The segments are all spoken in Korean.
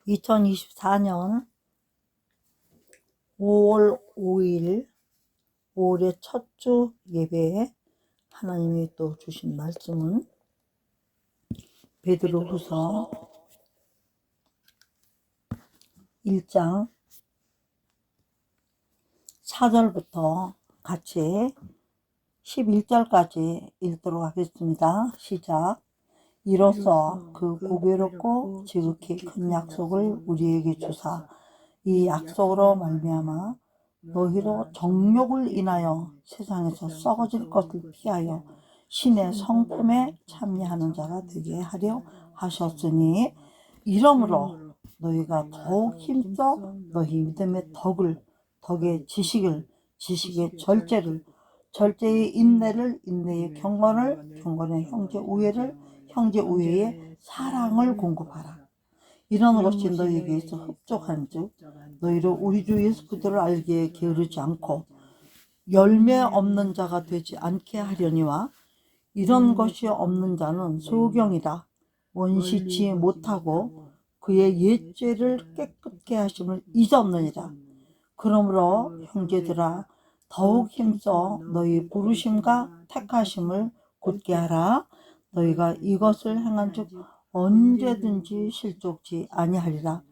2024년 5월 5일 5월의 첫 주 예배에 하나님이 또 주신 말씀은 베드로후서 1장 4절부터 같이 11절까지 읽도록 하겠습니다. 시작. 이로써 그 보배롭고 지극히 큰 약속을 우리에게 주사 이 약속으로 말미암아 너희로 정욕을 인하여 세상에서 썩어질 것을 피하여 신의 성품에 참여하는 자가 되게 하려 하셨으니 이러므로 너희가 더욱 힘써 너희 믿음의 덕의 지식의 절제를, 절제의 인내를, 인내의 경건을, 경건의 형제 우애를, 형제 우애의 사랑을 공급하라. 이런 것이 너희에게 있어 흡족한즉 너희로 우리 주 예수 그리스도를 알기에 게으르지 않고 열매 없는 자가 되지 않게 하려니와 이런 것이 없는 자는 소경이라 원시치 못하고 그의 옛죄를 깨끗게 하심을 잊었느니라. 그러므로 형제들아 더욱 힘써 너희 부르심과 택하심을 굳게 하라. 너희가 이것을 행한즉 언제든지 실족지 아니하리라.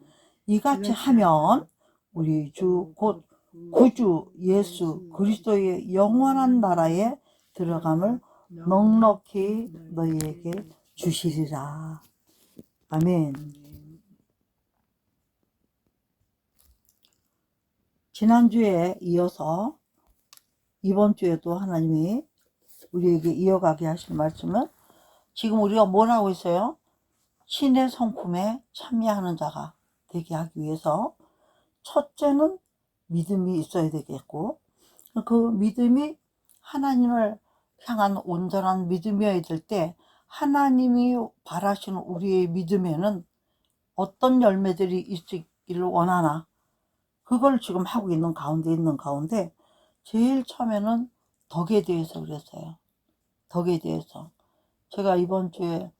이같이 하면 우리 주 곧 구주 예수 그리스도의 영원한 나라에 들어감을 넉넉히 너희에게 주시리라. 아멘. 지난주에 이어서 이번 주에도 하나님이 우리에게 이어가게 하실 말씀은 지금 우리가 뭘 하고 있어요? 신의 성품에 참여하는 자가 되게 하기 위해서 첫째는 믿음이 있어야 되겠고 그 믿음이 하나님을 향한 온전한 믿음이어야 될 때 하나님이 바라시는 우리의 믿음에는 어떤 열매들이 있기를 원하나 그걸 지금 하고 있는 가운데 제일 처음에는 덕에 대해서 그랬어요. 덕에 대해서 제가 이번 주에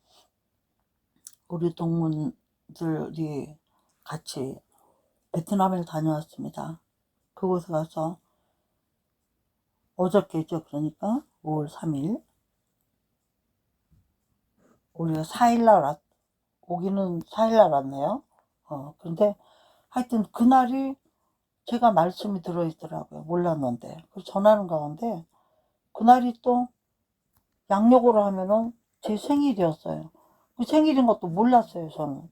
우리 동문들이 같이 베트남을 다녀왔습니다. 그곳에 가서 어저께죠. 그러니까 5월 3일 우리가 4일날 오기는 4일날 왔네요. 근데 하여튼 그날이 제가 말씀이 들어있더라고요. 몰랐는데 그래서 전하는 가운데 그날이 또 양력으로 하면은 제 생일이었어요. 그 생일인 것도 몰랐어요. 저는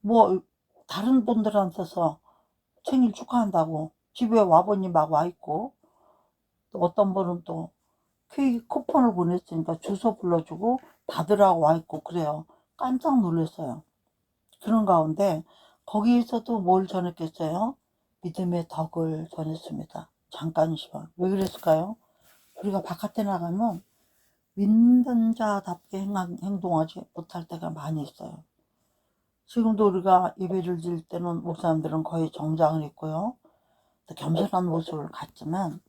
뭐 다른 분들한테서 생일 축하한다고 집에 와버님하고 와있고 또 어떤 분은 또 케이크 쿠폰을 보냈으니까 주소 불러주고 받으라고 와있고 그래요. 깜짝 놀랐어요. 그런 가운데 거기에서도 뭘 전했겠어요? 믿음의 덕을 전했습니다. 잠깐이지만. 왜 그랬을까요? 우리가 바깥에 나가면 믿는 자답게 행동하지 못할 때가 많이 있어요. 지금도 우리가 예배를 드릴 때는 목사님들은 거의 정장을 입고요. 또 겸손한 모습을 갖지만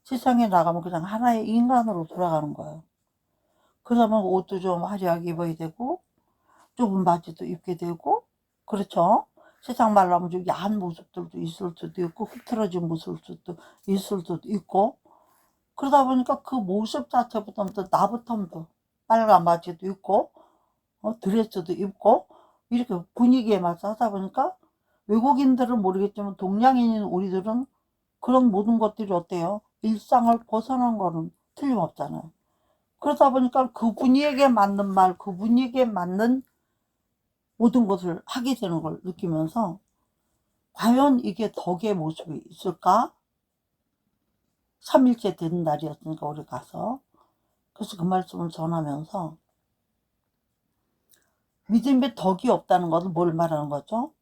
세상에 나가면 그냥 하나의 인간으로 돌아가는 거예요. 그러면 옷도 좀 화려하게 입어야 되고 좁은 바지도 입게 되고 그렇죠. 세상 말로 하면 좀 야한 모습들도 있을 수도 있고 흐트러진 모습도 있을 수도 있고 그러다 보니까 그 모습 자체부터 나부터도 빨간 바지도 입고 드레스도 입고 이렇게 분위기에 맞춰 하다 보니까 외국인들은 모르겠지만 동양인인 우리들은 그런 모든 것들이 어때요? 일상을 벗어난 거는 틀림없잖아요. 그러다 보니까 그분에게 맞는 말, 그분에게 맞는 모든 것을 하게 되는 걸 느끼면서 과연 이게 덕의 모습이 있을까? 3일째 된 날이었으니까 우리 가서 그래서 그 말씀을 전하면서 믿음의 덕이 없다는 것은 뭘 말하는 거죠?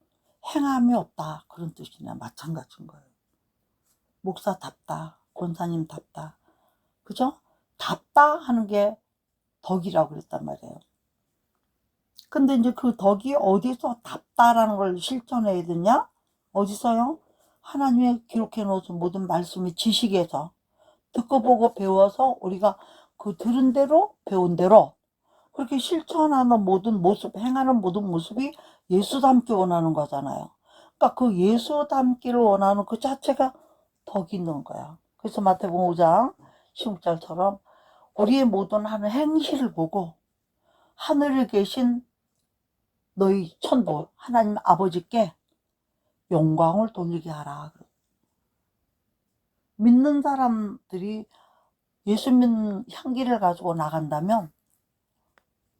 행함이 없다 그런 뜻이나 마찬가지인 거예요. 목사답다, 권사님답다, 그죠? 답다 하는 게 덕이라고 그랬단 말이에요. 근데 이제 그 덕이 어디서 답다라는 걸 실천해야 되냐? 어디서요? 하나님의 기록해 놓으신 모든 말씀이 지식에서 듣고 보고 배워서 우리가 그 들은 대로 배운 대로 그렇게 실천하는 모든 모습, 행하는 모든 모습이 예수 닮기 원하는 거잖아요. 그러니까 그 예수 닮기를 원하는 그 자체가 덕이 있는 거야. 그래서 마태복음 5장 16절처럼 우리의 모든 하는 행실을 보고 하늘에 계신 너희 천부 하나님 아버지께 영광을 돌리게 하라. 믿는 사람들이 예수 믿는 향기를 가지고 나간다면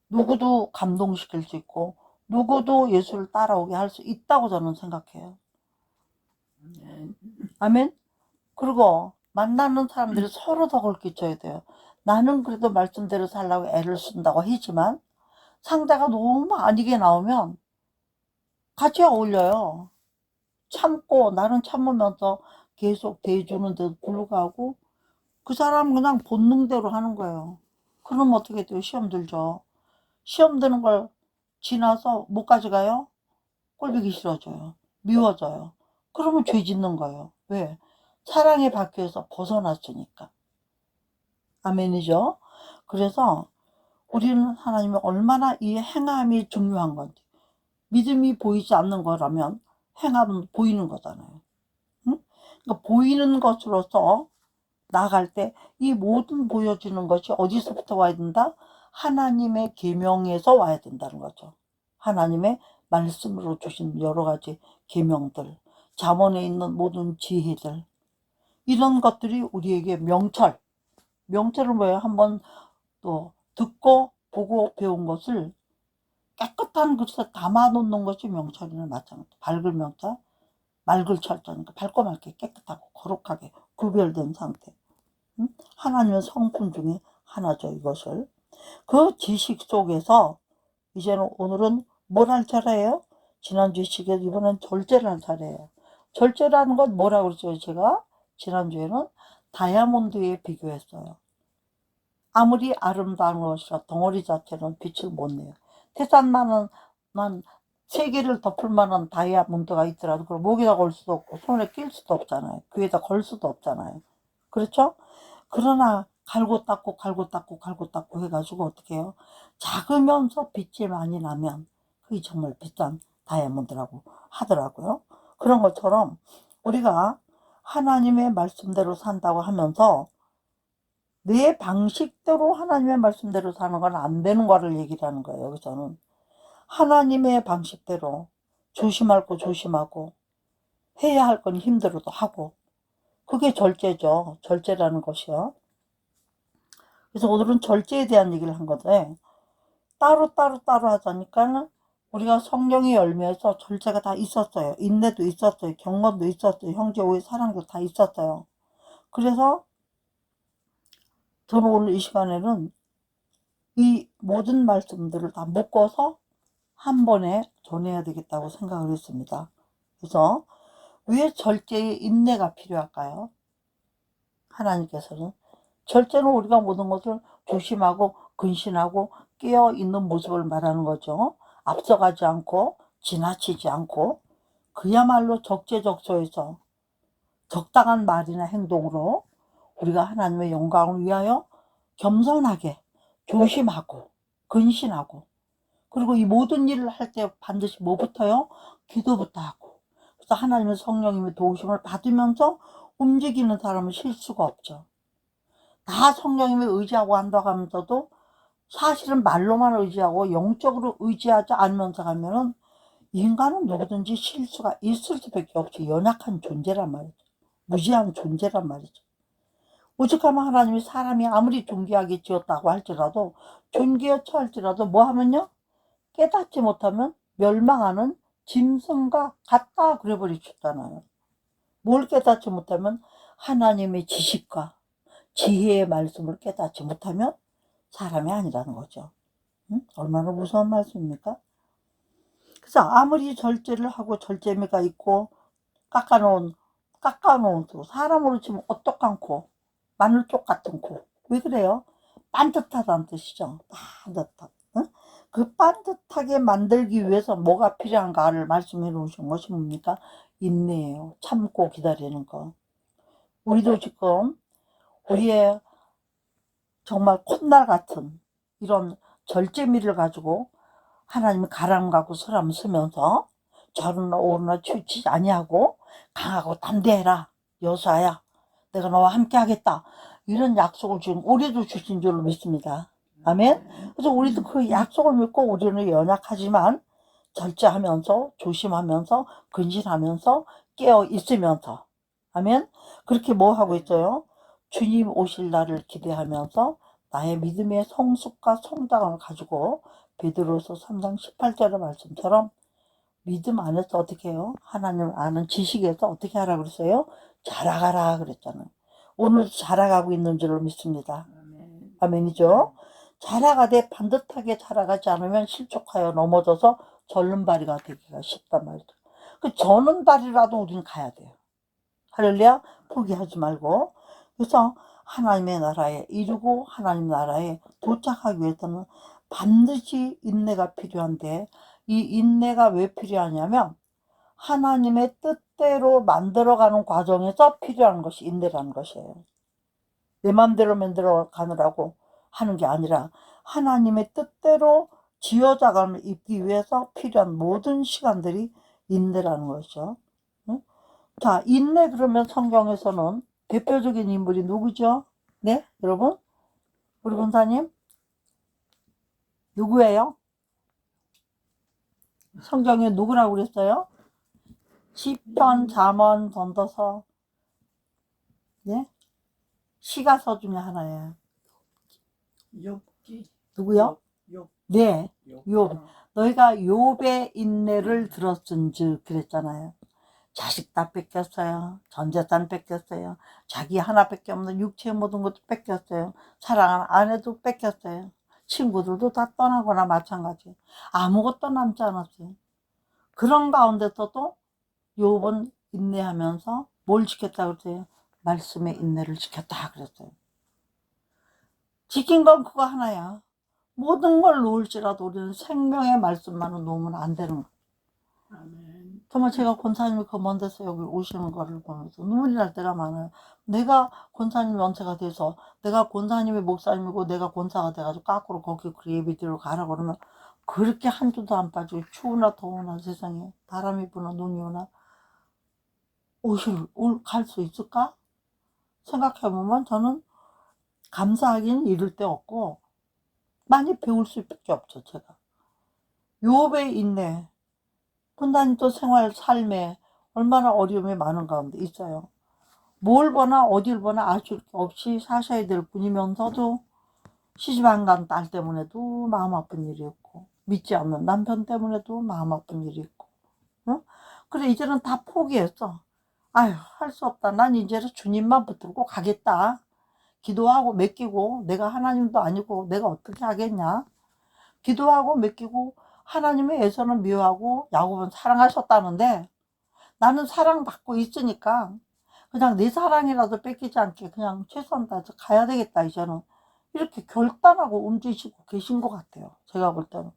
누구도 감동시킬 수 있고 누구도 예수를 따라오게 할 수 있다고 저는 생각해요. 아멘. 그리고 만나는 사람들이 서로 덕을 끼쳐야 돼요. 나는 그래도 말씀대로 살라고 애를 쓴다고 하지만 상대가 너무 아니게 나오면 같이 어울려요. 참고 나는 참으면서 계속 대해주는데도 불구하고 그 사람은 그냥 본능대로 하는 거예요. 그럼 어떻게 돼요? 시험 들죠. 시험 드는 걸 지나서 못 가져가요? 꼴보기 싫어져요. 미워져요. 그러면 죄 짓는 거예요. 왜? 사랑의 바퀴에서 벗어났으니까. 아멘이죠? 그래서 우리는 하나님이 얼마나 이 행함이 중요한 건지, 믿음이 보이지 않는 거라면 행함은 보이는 거잖아요. 응? 그러니까 보이는 것으로서 나아갈 때 이 모든 보여지는 것이 어디서부터 와야 된다? 하나님의 계명에서 와야 된다는 거죠. 하나님의 말씀으로 주신 여러 가지 계명들, 잠언에 있는 모든 지혜들, 이런 것들이 우리에게 명철은 뭐예요? 한번 또 듣고 보고 배운 것을 깨끗한 그릇에 담아 놓는 것이 명철이나 마찬가지. 밝을 명철, 맑을 철저니까 밝고 맑게 깨끗하고 거룩하게 구별된 상태. 하나님의 성품 중에 하나죠. 이것을 그 지식 속에서 이제는 오늘은 뭘 할 차례예요? 지난주 시기에 이번엔 절제를 할 차례예요. 절제라는 건 뭐라고 그랬죠? 제가 지난주에는 다이아몬드에 비교했어요. 아무리 아름다운 것이라 덩어리 자체는 빛을 못 내요. 태산만은 세 개를 덮을 만한 다이아몬드가 있더라도 그걸 목에다 걸 수도 없고 손에 낄 수도 없잖아요. 귀에다 걸 수도 없잖아요. 그렇죠? 그러나 갈고 닦고 해가지고 어떻게 해요? 작으면서 빛이 많이 나면 그게 정말 비싼 다이아몬드라고 하더라고요. 그런 것처럼 우리가 하나님의 말씀대로 산다고 하면서 내 방식대로 하나님의 말씀대로 사는 건 안 되는 거를 얘기를 하는 거예요. 여기서는 하나님의 방식대로 조심할 거 조심하고 해야 할 건 힘들어도 하고, 그게 절제죠. 절제라는 것이요. 그래서 오늘은 절제에 대한 얘기를 한 건데, 따로 하자니까 우리가 성령의 열매에서 절제가 다 있었어요. 인내도 있었어요. 경건도 있었어요. 형제 오해 사랑도 다 있었어요. 그래서 저는 오늘 이 시간에는 이 모든 말씀들을 다 묶어서 한 번에 전해야 되겠다고 생각을 했습니다. 그래서 왜 절제의 인내가 필요할까요? 하나님께서는 절제는 우리가 모든 것을 조심하고 근신하고 깨어있는 모습을 말하는 거죠. 앞서가지 않고 지나치지 않고 그야말로 적재적소에서 적당한 말이나 행동으로 우리가 하나님의 영광을 위하여 겸손하게 조심하고 근신하고, 그리고 이 모든 일을 할 때 반드시 뭐부터요? 기도부터 하고. 그래서 하나님의 성령님의 도우심을 받으면서 움직이는 사람은 실수가 없죠. 다 성령님의 의지하고 한다고 하면서도 사실은 말로만 의지하고 영적으로 의지하지 않으면서 가면은 인간은 누구든지 실수가 있을 수밖에 없이 연약한 존재란 말이죠. 무지한 존재란 말이죠. 오죽하면 하나님이 사람이 아무리 존귀하게 지었다고 할지라도, 존귀에 처할지라도 뭐 하면요? 깨닫지 못하면 멸망하는 짐승과 같다 그래 버리셨잖아요. 뭘 깨닫지 못하면 하나님의 지식과 지혜의 말씀을 깨닫지 못하면 사람이 아니라는 거죠. 응? 얼마나 무서운 말씀입니까? 그래서 아무리 절제를 하고 절제미가 있고 깎아놓은 사람으로 치면 어떡한 코, 마늘쪽 같은 코. 왜 그래요? 반듯하다는 뜻이죠. 반듯한. 응? 그 반듯하게 만들기 위해서 뭐가 필요한가를 말씀해 놓으신 것이 뭡니까? 인내예요. 참고 기다리는 거. 우리도 지금 우리의 정말 콧날 같은 이런 절제미를 가지고 하나님이 가람 갖고 서람 쓰면서 저러나 오르나 치우치지 아니하고 강하고 담대해라. 여호수아야, 내가 너와 함께 하겠다. 이런 약속을 지금 우리도 주신 줄로 믿습니다. 아멘. 그래서 우리도 그 약속을 믿고 우리는 연약하지만 절제하면서 조심하면서 근신하면서 깨어 있으면서, 아멘. 그렇게 뭐 하고 있어요? 주님 오실 날을 기대하면서 나의 믿음의 성숙과 성장을 가지고 베드로서 3장 18절의 말씀처럼 믿음 안에서 어떻게 해요? 하나님 아는 지식에서 어떻게 하라고 그랬어요? 자라가라 그랬잖아요. 오늘도 자라가고 있는 줄로 믿습니다. 아멘이죠? 자라가되 반듯하게 자라가지 않으면 실족하여 넘어져서 절름발이가 되기가 쉽단 말이죠. 그 저는 발이라도 우리는 가야 돼요. 할렐루야. 포기하지 말고. 그래서 하나님의 나라에 이루고 하나님 나라에 도착하기 위해서는 반드시 인내가 필요한데, 이 인내가 왜 필요하냐면 하나님의 뜻대로 만들어가는 과정에서 필요한 것이 인내라는 것이에요. 내 마음대로 만들어 가느라고 하는 게 아니라 하나님의 뜻대로 지어자감을 입기 위해서 필요한 모든 시간들이 인내라는 것이죠. 응? 자, 인내 그러면 성경에서는 대표적인 인물이 누구죠? 네, 여러분? 우리 권사님? 누구예요? 성경에 누구라고 그랬어요? 시편, 잠언, 전도서, 네? 시가서 중에 하나예요. 욥기. 누구요? 욥. 네, 욥. 욥. 너희가 욥의 인내를 들었은즉 그랬잖아요. 자식 다 뺏겼어요. 전 재산 뺏겼어요. 자기 하나밖에 없는 육체의 모든 것도 뺏겼어요. 사랑하는 아내도 뺏겼어요. 친구들도 다 떠나거나 마찬가지. 아무것도 남지 않았어요. 그런 가운데서도 욥은 인내하면서 뭘 지켰다 그랬어요? 말씀의 인내를 지켰다 그랬어요. 지킨 건 그거 하나야. 모든 걸 놓을지라도 우리는 생명의 말씀만은 놓으면 안 되는 거야. 아멘. 정말 제가 권사님이 그 먼 데서 여기 오시는 거를 보면서 눈물이 날 때가 많아요. 내가 권사님 연세가 돼서 내가 권사님이 목사님이고 내가 권사가 돼가지고 거꾸로 거기 그 예배드리러 가라 그러면 그렇게 한 주도 안 빠지고 추우나 더우나 세상에 바람이 부나 눈이 오나 갈 수 있을까? 생각해보면 저는 감사하기는 이를 데 없고 많이 배울 수밖에 없죠. 제가 욥의 인내, 분단도 생활 삶에 얼마나 어려움이 많은 가운데 있어요. 뭘 보나 어딜 보나 아쉬울 게 없이 사셔야 될 분이면서도 시집 안 간 딸 때문에도 마음 아픈 일이 있고 믿지 않는 남편 때문에도 마음 아픈 일이 있고, 응? 그래 이제는 다 포기했어. 아휴, 할 수 없다. 난 이제는 주님만 붙들고 가겠다. 기도하고 맡기고, 내가 하나님도 아니고 내가 어떻게 하겠냐. 기도하고 맡기고, 하나님의 예서는 미워하고 야곱은 사랑하셨다는데 나는 사랑받고 있으니까 그냥 내 사랑이라도 뺏기지 않게 그냥 최선 다해서 가야 되겠다 이제는, 이렇게 결단하고 움직이시고 계신 것 같아요. 제가 볼 때는.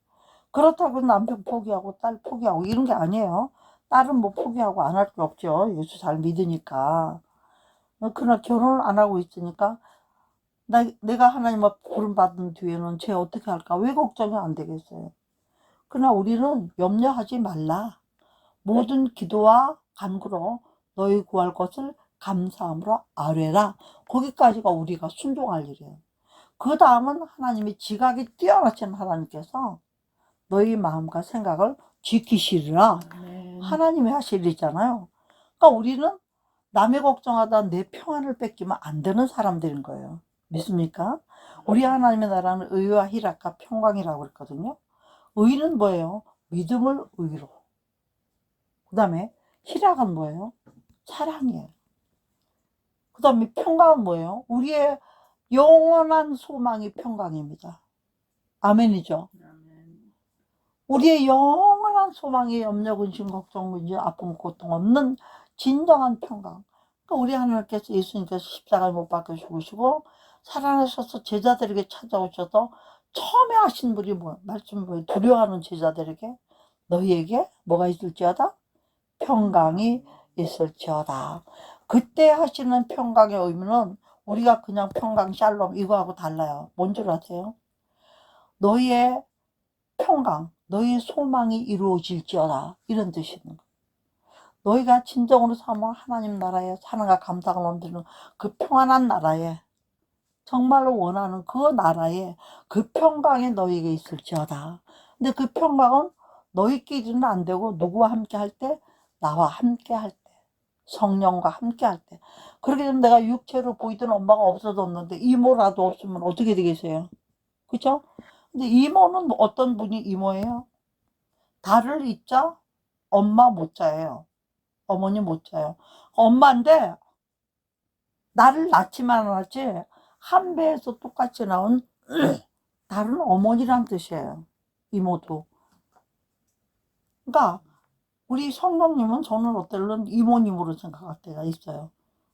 그렇다고 남편 포기하고 딸 포기하고 이런 게 아니에요. 딸은 뭐 포기하고 안 할 게 없죠. 예수 잘 믿으니까. 그러나 결혼을 안 하고 있으니까 내가 하나님 앞 부름받은 뒤에는 쟤 어떻게 할까? 왜 걱정이 안 되겠어요? 그러나 우리는 염려하지 말라. 모든 기도와 간구로 너희 구할 것을 감사함으로 아뢰라. 거기까지가 우리가 순종할 일이에요. 그 다음은 하나님이 지각이 뛰어나신 하나님께서 너희 마음과 생각을 지키시리라. 하나님이 하실 일이잖아요. 그러니까 우리는 남의 걱정하다 내 평안을 뺏기면 안 되는 사람들인 거예요. 믿습니까? 우리 하나님의 나라는 의와 희락과 평강이라고 그랬거든요. 의는 뭐예요? 믿음을 의로. 그 다음에 희락은 뭐예요? 사랑이에요. 그 다음에 평강은 뭐예요? 우리의 영원한 소망이 평강입니다. 아멘이죠. 우리의 영원한 소망이 염려, 근심, 걱정, 문제, 아픔, 고통 없는 진정한 평강. 그러니까 우리 하나님께서 예수님께서 십자가에 못 박혀 죽으시고 살아나셔서 제자들에게 찾아오셔서 처음에 하신 분이 말씀이 뭐예요? 두려워하는 제자들에게 너희에게 뭐가 있을지어다? 평강이 있을지어다. 그때 하시는 평강의 의미는 우리가 그냥 평강, 샬롬 이거하고 달라요. 뭔 줄 아세요? 너희의 평강, 너희의 소망이 이루어질지어다. 이런 뜻이 있는 거예요. 너희가 진정으로 사모하는 하나님 나라에 사랑과 감사가 넘치는 그 평안한 나라에, 정말로 원하는 그 나라에 그 평강이 너희에게 있을지어다. 근데 그 평강은 너희끼리는 안 되고 누구와 함께 할 때? 나와 함께 할 때, 성령과 함께 할 때. 그렇게 되면 내가 육체로 보이던 엄마가 없어졌는데 이모라도 없으면 어떻게 되겠어요? 그죠? 근데 이모는 어떤 분이 이모예요? 달을 잊자 엄마 모자예요. 어머니 모자예요. 엄마인데 나를 낳지만 않았지 한 배에서 똑같이 나온 다른 어머니란 뜻이에요. 이모도. 그러니까 우리 성령님은 저는 어떨는 이모님으로 생각할 때가 있어요.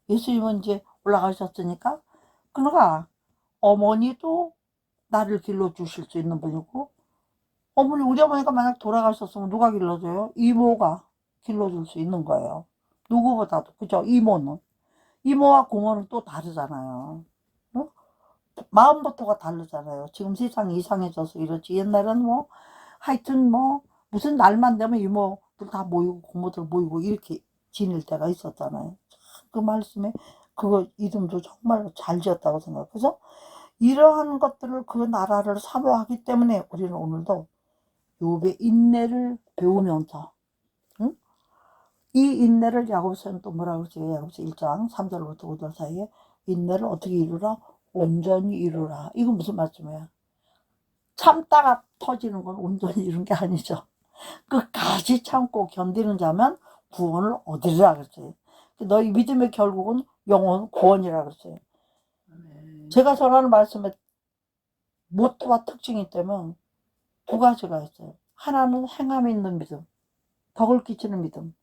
예수님은 이제 올라가셨으니까 그러니까 어머니도 나를 길러주실 수 있는 분이고, 어머니, 우리 어머니가 만약 돌아가셨으면 누가 길러줘요? 이모가 길러줄 수 있는 거예요. 누구보다도. 그죠? 이모는. 이모와 고모는 또 다르잖아요. 어? 마음부터가 다르잖아요. 지금 세상이 이상해져서 이렇지. 옛날에는 뭐, 하여튼 뭐, 무슨 날만 되면 이모들 다 모이고, 고모들 모이고, 이렇게 지낼 때가 있었잖아요. 그 말씀에, 그거 이름도 정말 잘 지었다고 생각해요. 그래서 이러한 것들을 그 나라를 사모하기 때문에 우리는 오늘도 욥의 인내를 배우면서, 응? 이 인내를 야고보서는 또 뭐라고 그러죠? 야고보서 1장 3절부터 5절 사이에 인내를 어떻게 이루라? 온전히 이루라. 이건 무슨 말씀이야? 참다가 터지는 건 온전히 이룬 게 아니죠. 끝까지 참고 견디는 자면 구원을 얻으리라 그랬어요. 너희 믿음의 결국은 영원 구원이라 그랬어요. 아멘. 제가 전하는 말씀에 모토와 특징이 있다면 두 가지가 있어요. 하나는 행함이 있는 믿음, 덕을 끼치는 믿음.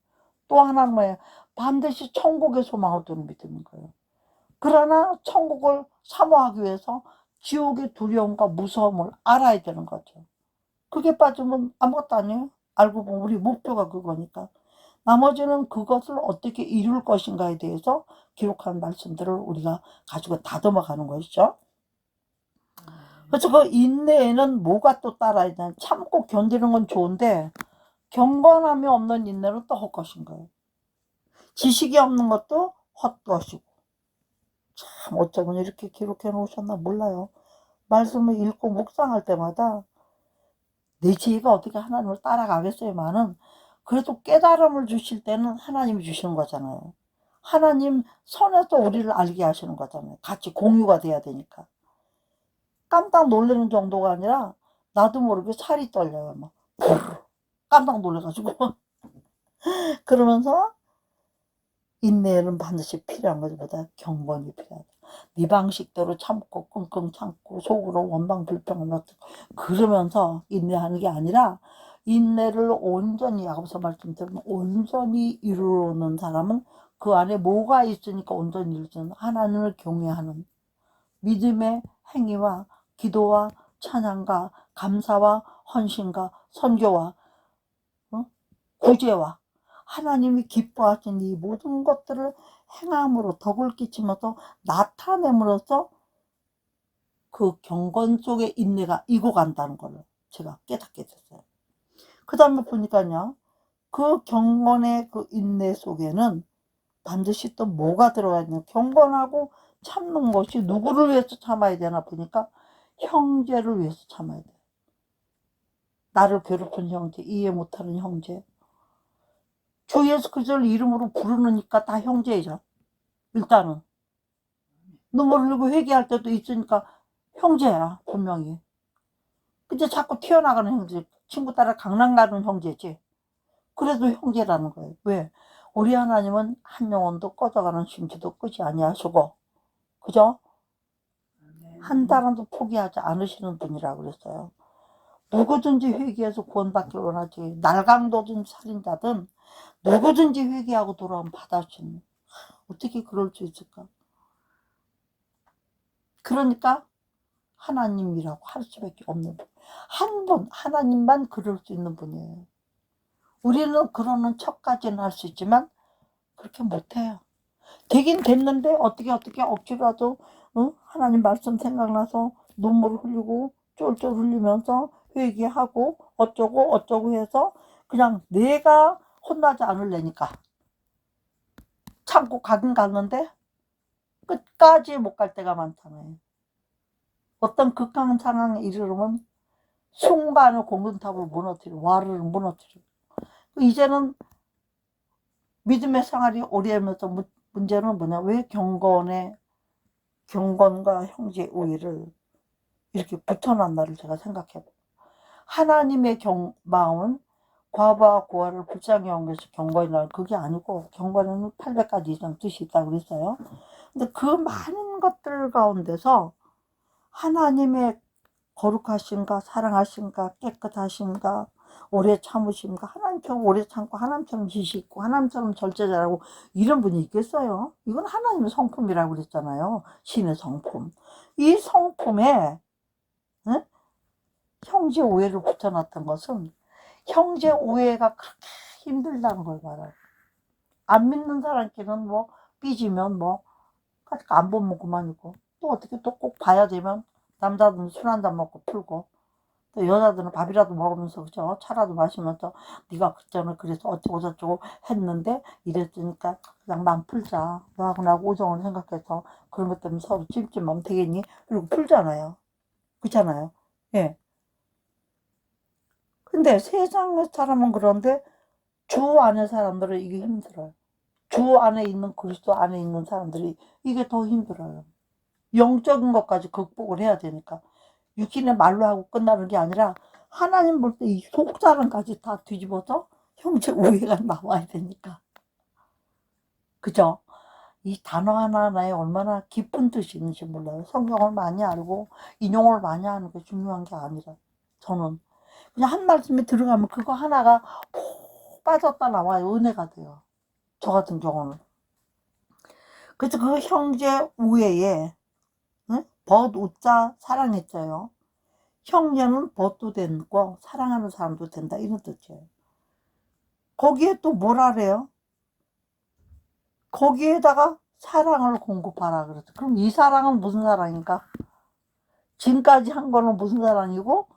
또 하나는 뭐예요? 반드시 천국의 소망을 두는 믿음인 거예요. 그러나 천국을 사모하기 위해서 지옥의 두려움과 무서움을 알아야 되는 거죠. 그게 빠지면 아무것도 아니에요. 알고 보면 우리 목표가 그거니까. 나머지는 그것을 어떻게 이룰 것인가에 대해서 기록한 말씀들을 우리가 가지고 다듬어 가는 것이죠. 그래서 그 인내에는 뭐가 또 따라야 되나? 참고 견디는 건 좋은데 경건함이 없는 인내는 또 헛것인 거예요. 지식이 없는 것도 헛것이고. 참 어쩌면 이렇게 기록해 놓으셨나 몰라요. 말씀을 읽고 묵상할 때마다 내 지혜가 어떻게 하나님을 따라가겠어요만은 그래도 깨달음을 주실 때는 하나님이 주시는 거잖아요. 하나님 선에서 우리를 알게 하시는 거잖아요. 같이 공유가 돼야 되니까. 깜짝 놀라는 정도가 아니라 나도 모르게 살이 떨려요. 막 깜짝 놀라가지고 그러면서 인내는 반드시 필요한 것보다 경건이 필요하다. 네 방식대로 참고 끙끙 참고 속으로 원망불평을 넣고 그러면서 인내하는 게 아니라 인내를 온전히 야고보서 말씀드리면 온전히 이루는 사람은 그 안에 뭐가 있으니까 온전히 이루는 하나님을 경외하는 믿음의 행위와 기도와 찬양과 감사와 헌신과 선교와 구제와 하나님이 기뻐하신 이 모든 것들을 행함으로 덕을 끼치면서 나타냄으로써 그 경건 속의 인내가 익어간다는 걸 제가 깨닫게 됐어요. 그 다음에 보니까요, 그 경건의 그 인내 속에는 반드시 또 뭐가 들어가 있냐. 경건하고 참는 것이 누구를 위해서 참아야 되나 보니까 형제를 위해서 참아야 돼요. 나를 괴롭힌 형제, 이해 못하는 형제. 주 예수 그리스도를 이름으로 부르니까 다 형제이죠. 일단은 눈물 흘리고 회개할 때도 있으니까 형제야 분명히. 근데 자꾸 튀어나가는 형제, 친구 따라 강남 가는 형제지. 그래도 형제라는 거예요. 왜? 우리 하나님은 한 영혼도 꺼져가는 심지도 끄지 아니하시고, 그죠? 한 사람도 포기하지 않으시는 분이라고 그랬어요. 누구든지 회개해서 구원받기를 원하지. 날강도든 살인자든 누구든지 회개하고 돌아오면 받아주는. 어떻게 그럴 수 있을까? 그러니까 하나님이라고 할 수밖에 없는 분. 한 분, 하나님만 그럴 수 있는 분이에요. 우리는 그러는 척까지는 할 수 있지만 그렇게 못해요. 되긴 됐는데 어떻게 억지라도 하나님 말씀 생각나서 눈물을 흘리고 쫄쫄 흘리면서 회개하고 어쩌고 어쩌고 해서 그냥 내가 혼나지 않으려니까 참고 가긴 갔는데 끝까지 못 갈 때가 많잖아요. 어떤 극한 상황에 이르르면 순간에 공든탑을 무너뜨려 와르르 무너뜨려. 이제는 믿음의 생활이 오래하면서 문제는 뭐냐, 왜 경건과 형제 우애를 이렇게 붙여놨나를 제가 생각해봐요. 하나님의 마음은 과부와 고아를 불쌍히 여겨서 경건이라는 그게 아니고, 경건에는 800가지 이상 뜻이 있다고 그랬어요. 근데 그 많은 것들 가운데서 하나님의 거룩하신가, 사랑하신가, 깨끗하신가, 오래 참으신가, 하나님처럼 오래 참고 하나님처럼 지식 있고 하나님처럼 절제자라고 이런 분이 있겠어요? 이건 하나님의 성품이라고 그랬잖아요. 신의 성품. 이 성품에 형제 오해를 붙여놨던 것은 형제 오해가 그렇게 힘들다는 걸 말아요. 안 믿는 사람끼리는 뭐 삐지면 뭐 안 보면 그만이고, 또 어떻게 또 꼭 봐야 되면 남자들은 술 한잔 먹고 풀고, 또 여자들은 밥이라도 먹으면서 그죠, 차라도 마시면서 네가 그전에 그래서 어쩌고 저쩌고 했는데 이랬으니까 그냥 맘 풀자, 너하고 나하고 오정을 생각해서 그런 것 때문에 서로 찜찜하면 되겠니, 그리고 풀잖아요. 그렇잖아요. 예. 근데 세상의 사람은 그런데 주 안의 사람들은 이게 힘들어요. 주 안에 있는 그리스도 안에 있는 사람들이 이게 더 힘들어요. 영적인 것까지 극복을 해야 되니까. 육신의 말로 하고 끝나는 게 아니라 하나님 볼 때 이 속사람까지 다 뒤집어서 형제 우애가 나와야 되니까. 그죠? 이 단어 하나하나에 얼마나 깊은 뜻이 있는지 몰라요. 성경을 많이 알고 인용을 많이 하는 게 중요한 게 아니라, 저는 그냥 한 말씀에 들어가면 그거 하나가 푹 빠졌다 나와요. 은혜가 돼요. 저 같은 경우는. 그래서 그 형제 우애에 벗 웃자 사랑했어요. 형제는 벗도 되고 사랑하는 사람도 된다, 이런 뜻이에요. 거기에 또 뭐라 그래요? 거기에다가 사랑을 공급하라 그랬죠. 그럼 이 사랑은 무슨 사랑인가? 지금까지 한 거는 무슨 사랑이고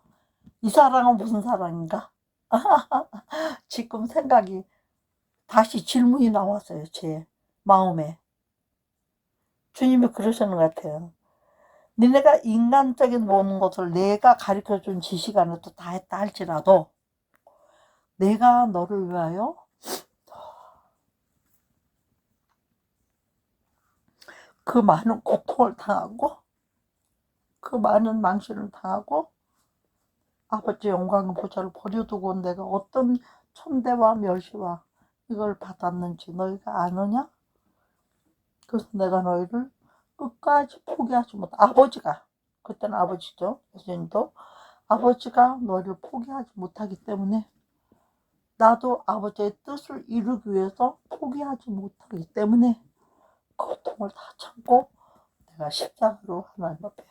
이 사랑은 무슨 사랑인가? 지금 생각이 다시 질문이 나왔어요. 제 마음에. 주님이 그러시는 것 같아요. 니네가 인간적인 모든 것을 내가 가르쳐준 지식 안에도 다 했다 할지라도 내가 너를 위하여 그 많은 고통을 당하고 그 많은 망신을 당하고 아버지 영광의 보좌를 버려두고 내가 어떤 천대와 멸시와 이걸 받았는지 너희가 아느냐? 그래서 내가 너희를 끝까지 포기하지 못. 아버지가, 그때는 아버지죠. 예수님도 아버지가 너희를 포기하지 못하기 때문에 나도 아버지의 뜻을 이루기 위해서 포기하지 못하기 때문에 고통을 다 참고 내가 십자가로 하나님 앞에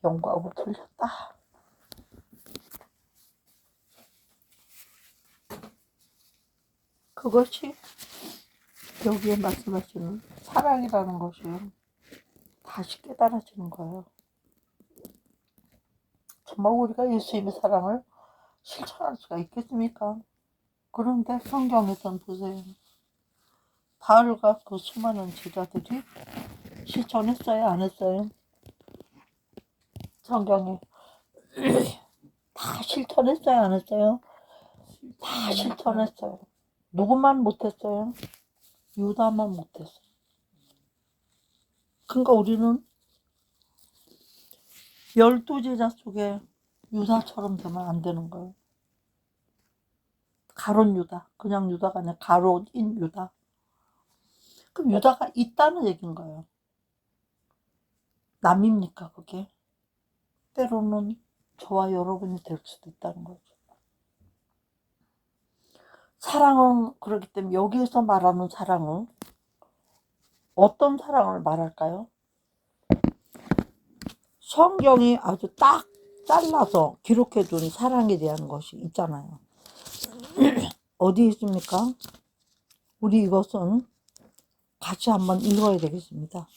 영광을 돌렸다. 그것이 여기에 말씀하시는 사랑이라는 것이 다시 깨달아지는 거예요. 정말 우리가 예수님의 사랑을 실천할 수가 있겠습니까? 그런데 성경에선 보세요. 바울과 그 수많은 제자들이 실천했어요, 안 했어요? 성경에 다 실천했어요, 안 했어요? 다 실천했어요. 누구만 못했어요? 유다만 못했어요. 그러니까 우리는 12제자 속에 유다처럼 되면 안 되는 거예요. 가론 유다, 그냥 유다가 아니라 가론인 유다. 그럼 유다가 있다는 얘기인 거예요. 남입니까 그게? 때로는 저와 여러분이 될 수도 있다는 거죠. 사랑은 그렇기 때문에 여기에서 말하는 사랑은 어떤 사랑을 말할까요? 성경이 아주 딱 잘라서 기록해둔 사랑에 대한 것이 있잖아요. 어디 있습니까? 우리 이것은 같이 한번 읽어야 되겠습니다.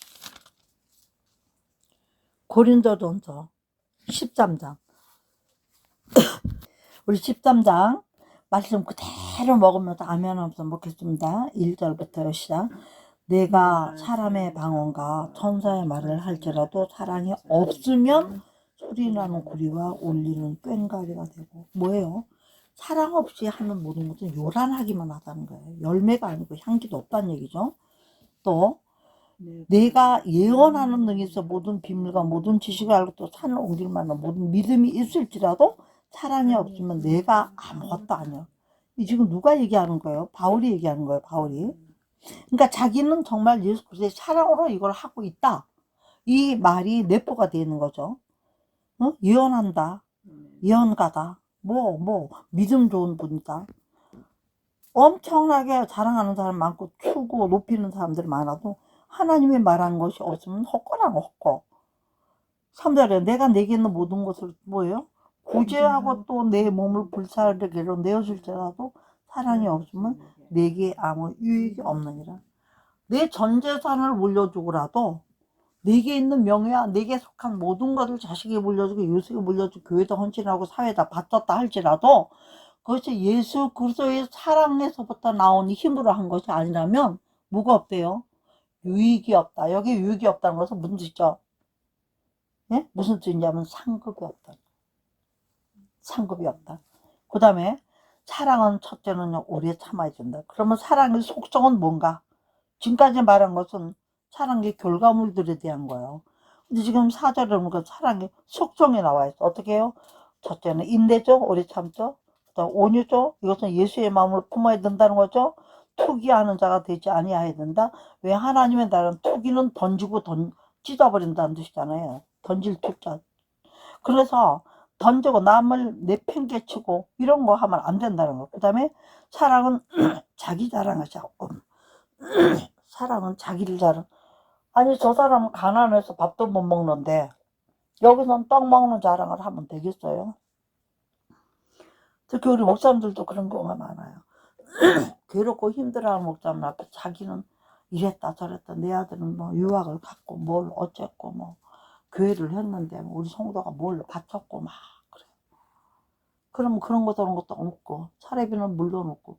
고린도전서 13장 우리 13장 말씀 그대로 먹으면서 아멘 하면서 먹겠습니다. 1절부터 시작. 내가 사람의 방언과 천사의 말을 할지라도 사랑이 없으면 소리나는 구리와 울리는 꽹과리가 되고, 뭐예요? 사랑 없이 하는 모든 것은 요란하기만 하다는 거예요. 열매가 아니고 향기도 없다는 얘기죠. 또 내가 예언하는 능이 있어 모든 비밀과 모든 지식을 알고 또 산을 옮길 만한 모든 믿음이 있을지라도 사랑이 없으면 내가 아무것도 아니야. 이 지금 누가 얘기하는 거예요? 바울이 얘기하는 거예요. 바울이. 그러니까 자기는 정말 예수 그리스도의 사랑으로 이걸 하고 있다. 이 말이 내포가 되는 거죠. 어? 예언한다. 예언가다. 믿음 좋은 분이다. 엄청나게 자랑하는 사람 많고 추고 높이는 사람들이 많아도 하나님이 말하는 것이 없으면 헛거라고 헛거. 3절에 내가 내게 있는 모든 것을 뭐예요? 구제하고 또 내 몸을 불사르게로 내어줄지라도 사랑이 없으면 내게 아무 유익이 없느니라. 내 전 재산을 물려주고라도 내게 있는 명예와 내게 속한 모든 것을 자식에게 물려주고 요셉에게 물려주고 교회도 헌신하고 사회에다 바쳤다 할지라도 그것이 예수 그리스도의 사랑에서부터 나온 힘으로 한 것이 아니라면 뭐가 없대요? 유익이 없다. 여기 유익이 없다는 것은 무슨 뜻이죠? 예? 무슨 뜻이냐면 상급이 없다. 상급이 없다. 그 다음에 사랑은 첫째는 오래 참아야 된다. 그러면 사랑의 속성은 뭔가? 지금까지 말한 것은 사랑의 결과물들에 대한 거예요. 근데 지금 4절에 보니까 사랑의 속성이 나와 있어. 어떻게 해요? 첫째는 인내죠. 오래 참죠. 그다음 온유죠. 이것은 예수의 마음을 품어야 된다는 거죠. 투기하는 자가 되지 아니해야 된다. 왜? 하나님의 나라는 투기는 던지고 찢어버린다는 뜻이잖아요. 던질 투자. 그래서 던지고 남을 내팽개치고 이런 거 하면 안 된다는 거. 그 다음에 사랑은 자기 자랑하지 않고 사랑은 자기를 자랑. 아니 저 사람은 가난해서 밥도 못 먹는데 여기서는 떡 먹는 자랑을 하면 되겠어요? 특히 우리 목사님들도 그런 경우가 많아요. 괴롭고 힘들어하는 목사님 앞에 자기는 이랬다 저랬다 내 아들은 뭐 유학을 갔고 뭘 어쨌고 뭐 교회를 했는데 우리 성도가 뭘 바쳤고 막 그래. 그러면 그런 거 저런 것도 없고 사례비는 물러놓고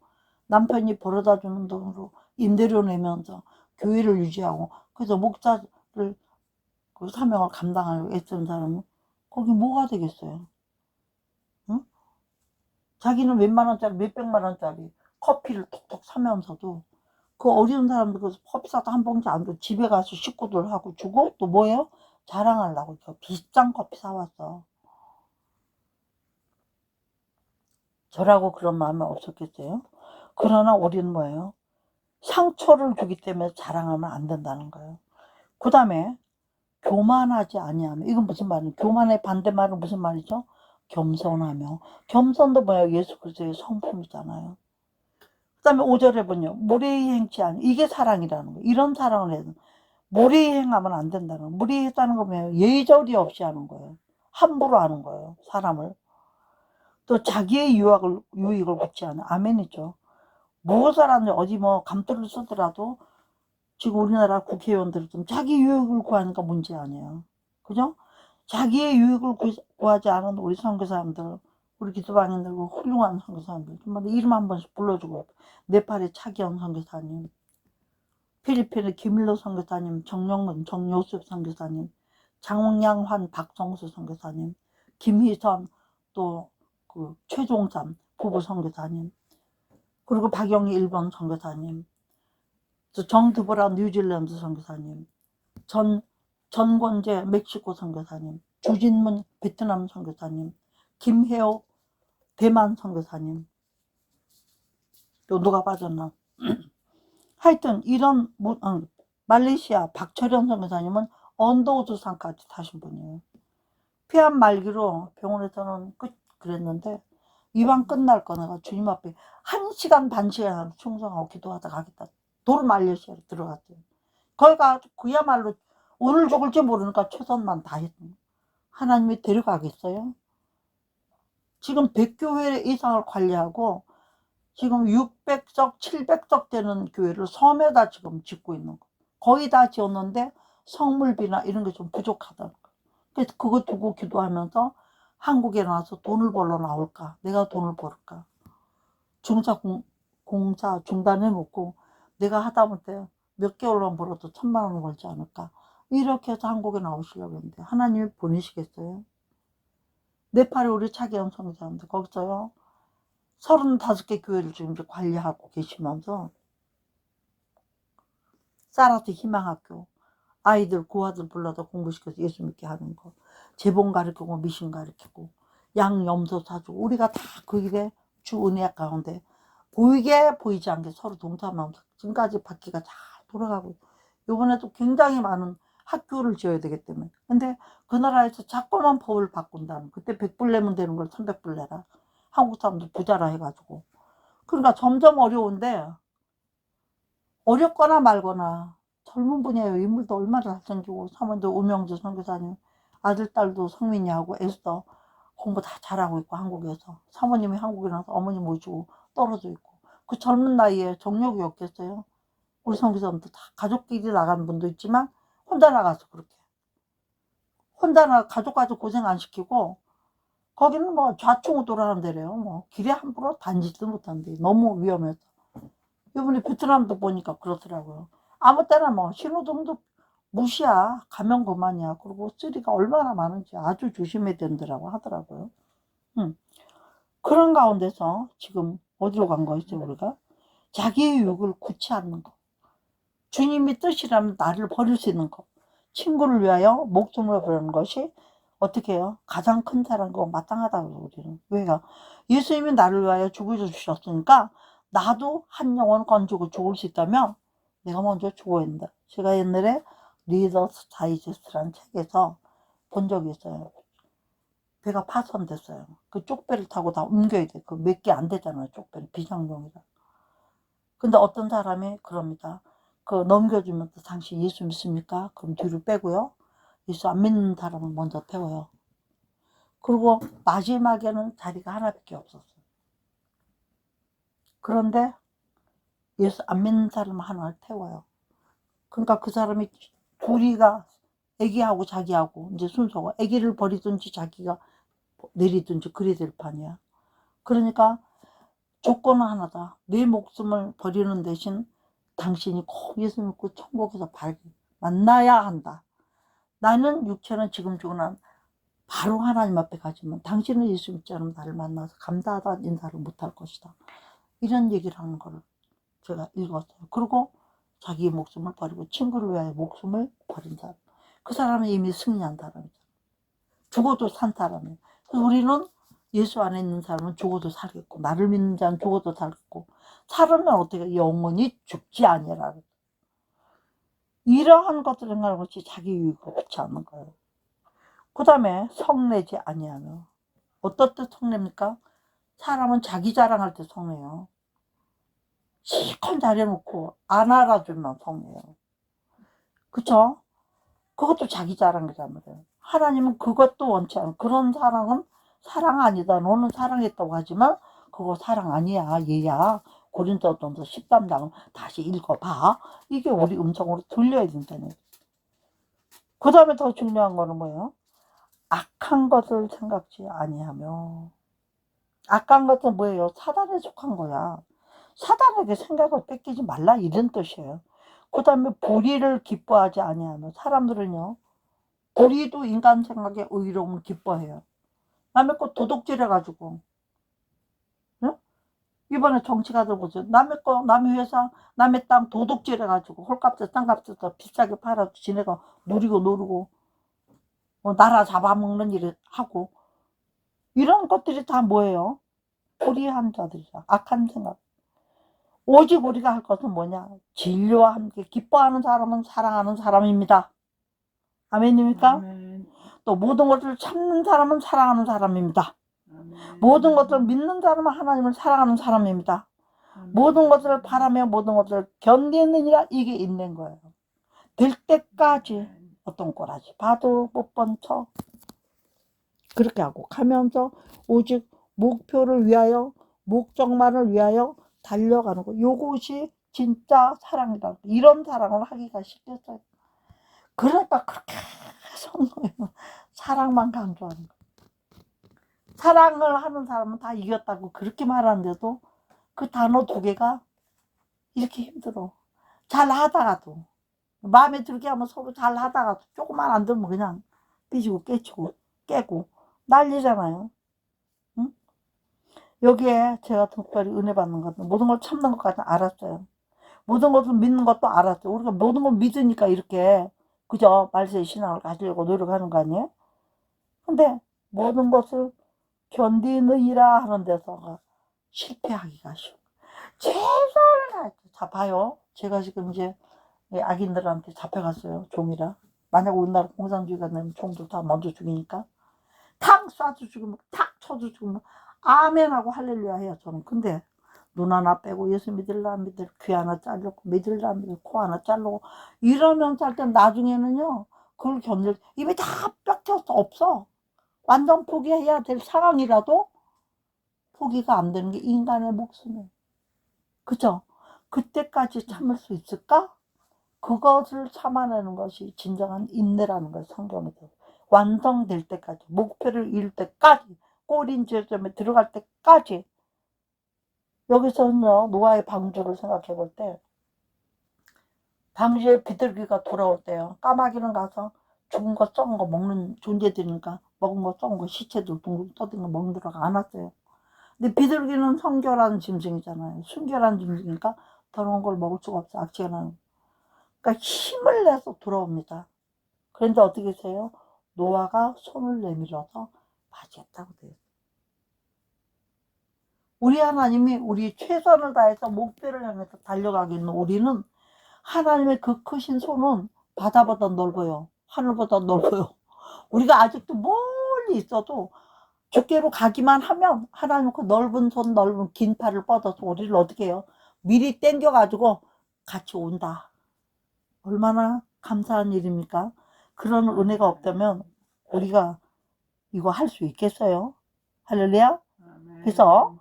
남편이 벌어다 주는 돈으로 임대료 내면서 교회를 유지하고 그래서 목사를 그 사명을 감당하려고 애쓰는 사람은 거기 뭐가 되겠어요? 응? 자기는 몇만 원짜리 몇백만 원짜리 커피를 톡톡 사면서도 그 어려운 사람들 그 커피 사다 한 봉지 안 줘. 집에 가서 식구들 하고 주고 또 뭐예요? 자랑하려고 저 비싼 커피 사왔어. 저라고 그런 마음이 없었겠어요? 그러나 우리는 뭐예요? 상처를 주기 때문에 자랑하면 안 된다는 거예요. 그 다음에 교만하지 아니하면 이건 무슨 말이에요? 교만의 반대말은 무슨 말이죠? 겸손하며. 겸손도 뭐예요? 예수 그리스도의 성품이잖아요. 그 다음에 5절에 보면요. 무례히 행치 아니 이게 사랑이라는 거예요. 이런 사랑을 해야 돼. 무례히 행하면 안 된다는 거예요. 무례히 했다는 거 뭐예요? 예절이 없이 하는 거예요. 함부로 하는 거예요. 사람을. 또 자기의 유익을 묻지 않아. 아멘이죠. 무엇을 하는지 어디 뭐 감투를 쓰더라도 지금 우리나라 국회의원들은 좀 자기 유익을 구하니까 문제 아니에요. 그죠? 자기의 유익을 구하지 않은 우리 선교사님들, 우리 기도방인들, 훌륭한 선교사님들, 정말 이름 한 번씩 불러주고, 네팔의 차기현 선교사님, 필리핀의 김일로 선교사님, 정영근, 정요셉 선교사님, 장양환, 박성수 선교사님, 김희선, 또 그 최종삼 부부 선교사님, 그리고 박영희 일본 선교사님, 정드보라 뉴질랜드 선교사님, 전권재 멕시코 선교사님, 주진문 베트남 선교사님, 김혜호 대만 선교사님, 또 누가 빠졌나? 하여튼 이런 말레이시아 박철현 선교사님은 언더우드산까지 타신 분이에요. 폐암 말기로 병원에서는 그랬는데 이왕 끝날 거 내가 주님 앞에 1시간 반시간 충성하고 기도하다 가겠다. 도르 말레이시아로 들어갔어요. 거기가 그야말로 오늘 죽을지 모르니까 최선만 다했던 하나님이 데려가겠어요? 지금 100교회 이상을 관리하고 지금 600석, 700석 되는 교회를 섬에다 지금 짓고 있는 거. 거의 다 지었는데 성물비나 이런 게 좀 부족하다는 거. 그래서 그거 두고 기도하면서 한국에 나와서 돈을 벌러 나올까? 내가 돈을 벌을까? 공사 중단해 놓고 내가 하다못해 몇 개월만 벌어도 1,000만 원 벌지 않을까? 이렇게 해서 한국에 나오시려고 했는데 하나님이 보내시겠어요? 네팔에 우리 차기현 성교사인데 거기서요 35개 교회를 지금 관리하고 계시면서 사라트 희망학교 아이들 고아들 불러다 공부시켜서 예수 믿게 하는 거, 재봉 가르치고 미신 가르치고 양 염소 사주고 우리가 다 그 일에 주 은혜 가운데 보이게 보이지 않게 서로 동참하면서 지금까지 바퀴가 잘 돌아가고, 이번에도 굉장히 많은 학교를 지어야 되기 때문에. 근데 그 나라에서 자꾸만 법을 바꾼다는, 그때 100불 내면 되는 걸 300불 내라, 한국 사람들 부자라 해가지고. 그러니까 점점 어려운데, 어렵거나 말거나 젊은 분이에요. 인물도 얼마나 잘생기고, 사모님도 우명주 선교사님 아들 딸도 성민이하고 에스더 공부 다 잘하고 있고, 한국에서 사모님이 한국에 나서 어머니 모시고 떨어져 있고, 그 젊은 나이에 정력이 없겠어요? 우리 선교사님도 다 가족끼리 나간 분도 있지만 혼자 나가서 그렇게 혼자 나 가족 고생 안 시키고, 거기는 뭐 좌충우돌하는 데래요. 뭐 길에 함부로 다니지도 못한대. 너무 위험해서. 이번에 베트남도 보니까 그렇더라고요. 아무 때나 뭐 신호등도 무시야. 가면 그만이야. 그리고 쓰리가 얼마나 많은지 아주 조심해야 된다고 하더라고요. 그런 가운데서 지금 어디로 간 거였죠, 우리가? 자기의 육을 굳지 않는 거. 주님이 뜻이라면 나를 버릴 수 있는 거. 친구를 위하여 목숨을 버리는 것이 어떻게 해요? 가장 큰 사랑과 마땅하다고 우리는. 왜요? 예수님이 나를 위하여 죽어주셨으니까 나도 한 영혼 건지고 죽을 수 있다면 내가 먼저 죽어야 된다. 제가 옛날에 리더스 다이제스트라는 책에서 본 적이 있어요. 배가 파손됐어요. 그 쪽배를 타고 다 옮겨야 돼. 그 몇 개 안 되잖아요. 쪽배는 비상용이라. 근데 어떤 사람이 그럽니다. 그 넘겨주면 당신 예수 믿습니까? 그럼 뒤로 빼고요. 예수 안 믿는 사람을 먼저 태워요. 그리고 마지막에는 자리가 하나밖에 없었어요. 그런데 예수 안 믿는 사람 하나를 태워요. 그러니까 그 사람이 둘이가 애기하고 자기하고 이제 순서가 애기를 버리든지 자기가 내리든지 그래야 될 판이야. 그러니까 조건은 하나다. 내 목숨을 버리는 대신 당신이 꼭 예수 믿고 천국에서 만나야 한다. 나는 육체는 지금 죽으나 바로 하나님 앞에 가지만 당신은 예수 믿지 않으면 나를 만나서 감사하다는 인사를 못할 것이다. 이런 얘기를 하는 거를 제가 읽었어요. 그리고 자기의 목숨을 버리고 친구를 위하여 목숨을 버린 사람. 그 사람은 이미 승리한 사람이잖아. 죽어도 산 사람이에요. 그래서 우리는 예수 안에 있는 사람은 죽어도 살겠고, 나를 믿는 자는 죽어도 살겠고, 살으면 어떻게 영원히 죽지 아니라. 이러한 것들을 생각하는 것이 자기 유익을 그렇지 않는 거예요. 그 다음에 성내지 아니하며. 어떨 때 성냅니까? 사람은 자기 자랑할 때 성내요. 실컷 잘해놓고 안 알아주면 성내요. 그쵸? 그것도 자기 자랑이란 말이에요. 하나님은 그것도 원치 않아요. 그런 사랑은 사랑 아니다. 너는 사랑했다고 하지만 그거 사랑 아니야. 얘야. 고린도전서 13장 다시 읽어봐. 이게 우리 음성으로 들려야 된다는 거예요. 그 다음에 더 중요한 거는 뭐예요? 악한 것을 생각지 아니하며. 악한 것은 뭐예요? 사단에 속한 거야. 사단에게 생각을 뺏기지 말라 이런 뜻이에요. 그 다음에 불의를 기뻐하지 아니하며. 사람들은요 불의도 인간 생각에 의로움을 기뻐해요. 남의 거 도둑질해가지고, 응? 이번에 정치가들 보세요. 남의 거, 남의 회사, 남의 땅 도둑질해가지고 홀값에 땅값에 더 비싸게 팔아서 지네가 누리고 나라 잡아먹는 일을 하고, 이런 것들이 다 뭐예요? 불의한 자들이다. 악한 생각. 오직 우리가 할 것은 뭐냐? 진리와 함께 기뻐하는 사람은 사랑하는 사람입니다. 아멘입니까? 아멘. 또 모든 것을 참는 사람은 사랑하는 사람입니다. 아멘. 모든 것을 믿는 사람은 하나님을 사랑하는 사람입니다. 아멘. 모든 것을 바라며 모든 것을 견디느니라. 이게 있는 거예요. 될 때까지 어떤 꼬라지 봐도 못 본 척 그렇게 하고 가면서 오직 목표를 위하여, 목적만을 위하여 달려가는 거. 요것이 진짜 사랑이다. 이런 사랑을 하기가 쉽겠어요. 그러니까 그렇게 성도는 사랑만 강조하는 거. 사랑을 하는 사람은 다 이겼다고 그렇게 말하는데도 그 단어 두 개가 이렇게 힘들어. 잘 하다가도 마음에 들게 하면 서로 잘 하다가도 조금만 안 들면 그냥 삐지고 깨고 난리잖아요. 응? 여기에 제가 특별히 은혜 받는 것은 모든 걸 참는 것까지 알았어요. 모든 것을 믿는 것도 알았어요. 우리가 모든 걸 믿으니까 이렇게 그저 말세의 신앙을 가지려고 노력하는 거 아니에요? 근데 모든 것을 견디느니라 하는 데서 실패하기가 쉬워. 최선을 다했죠. 자, 봐요. 제가 지금 이제 악인들한테 잡혀갔어요. 종이라. 만약 우리나라 공산주의가 되면 종들 다 먼저 죽이니까. 탁 쏴도 죽으면, 탁 쳐도 죽으면, 아멘하고 할렐루야 해요, 저는. 근데 눈 하나 빼고 예수 믿을라 믿을 귀 하나 자르고 믿을라 믿을 코 하나 자르고 이러면서 할 땐 나중에는요, 그걸 견딜, 입이 다 뺏겨서 없어. 완전 포기해야 될 상황이라도 포기가 안 되는 게 인간의 목숨이에요. 그죠? 그때까지 참을 수 있을까? 그것을 참아내는 것이 진정한 인내라는 거예요. 성경에서. 완성될 때까지, 목표를 이룰 때까지, 꼬린 지점에 들어갈 때까지. 여기서는요, 노아의 방주를 생각해 볼 때, 방주에 비둘기가 돌아올 때요, 까마귀는 가서 죽은 거 썩은 거 먹는 존재들이니까 먹은 거 썩은 거 시체들 둥둥 떠든 거 먹느라고 안 왔어요. 근데 비둘기는 성결한 짐승이잖아요. 순결한 짐승이니까 더러운 걸 먹을 수가 없어. 악취가 나는. 그러니까 힘을 내서 돌아옵니다. 그런데 어떻게 해요? 노아가 손을 내밀어서 맞이했다고 돼요. 우리 하나님이 우리 최선을 다해서 목표를 향해서 달려가고 있는 우리는 하나님의 그 크신 손은 바다보다 넓어요. 하늘보다 넓어요. 우리가 아직도 멀리 있어도 주께로 가기만 하면 하나님 그 넓은 손 넓은 긴 팔을 뻗어서 우리를 어떻게 해요? 미리 땡겨가지고 같이 온다. 얼마나 감사한 일입니까? 그런 은혜가 없다면 우리가 이거 할 수 있겠어요? 할렐루야? 그래서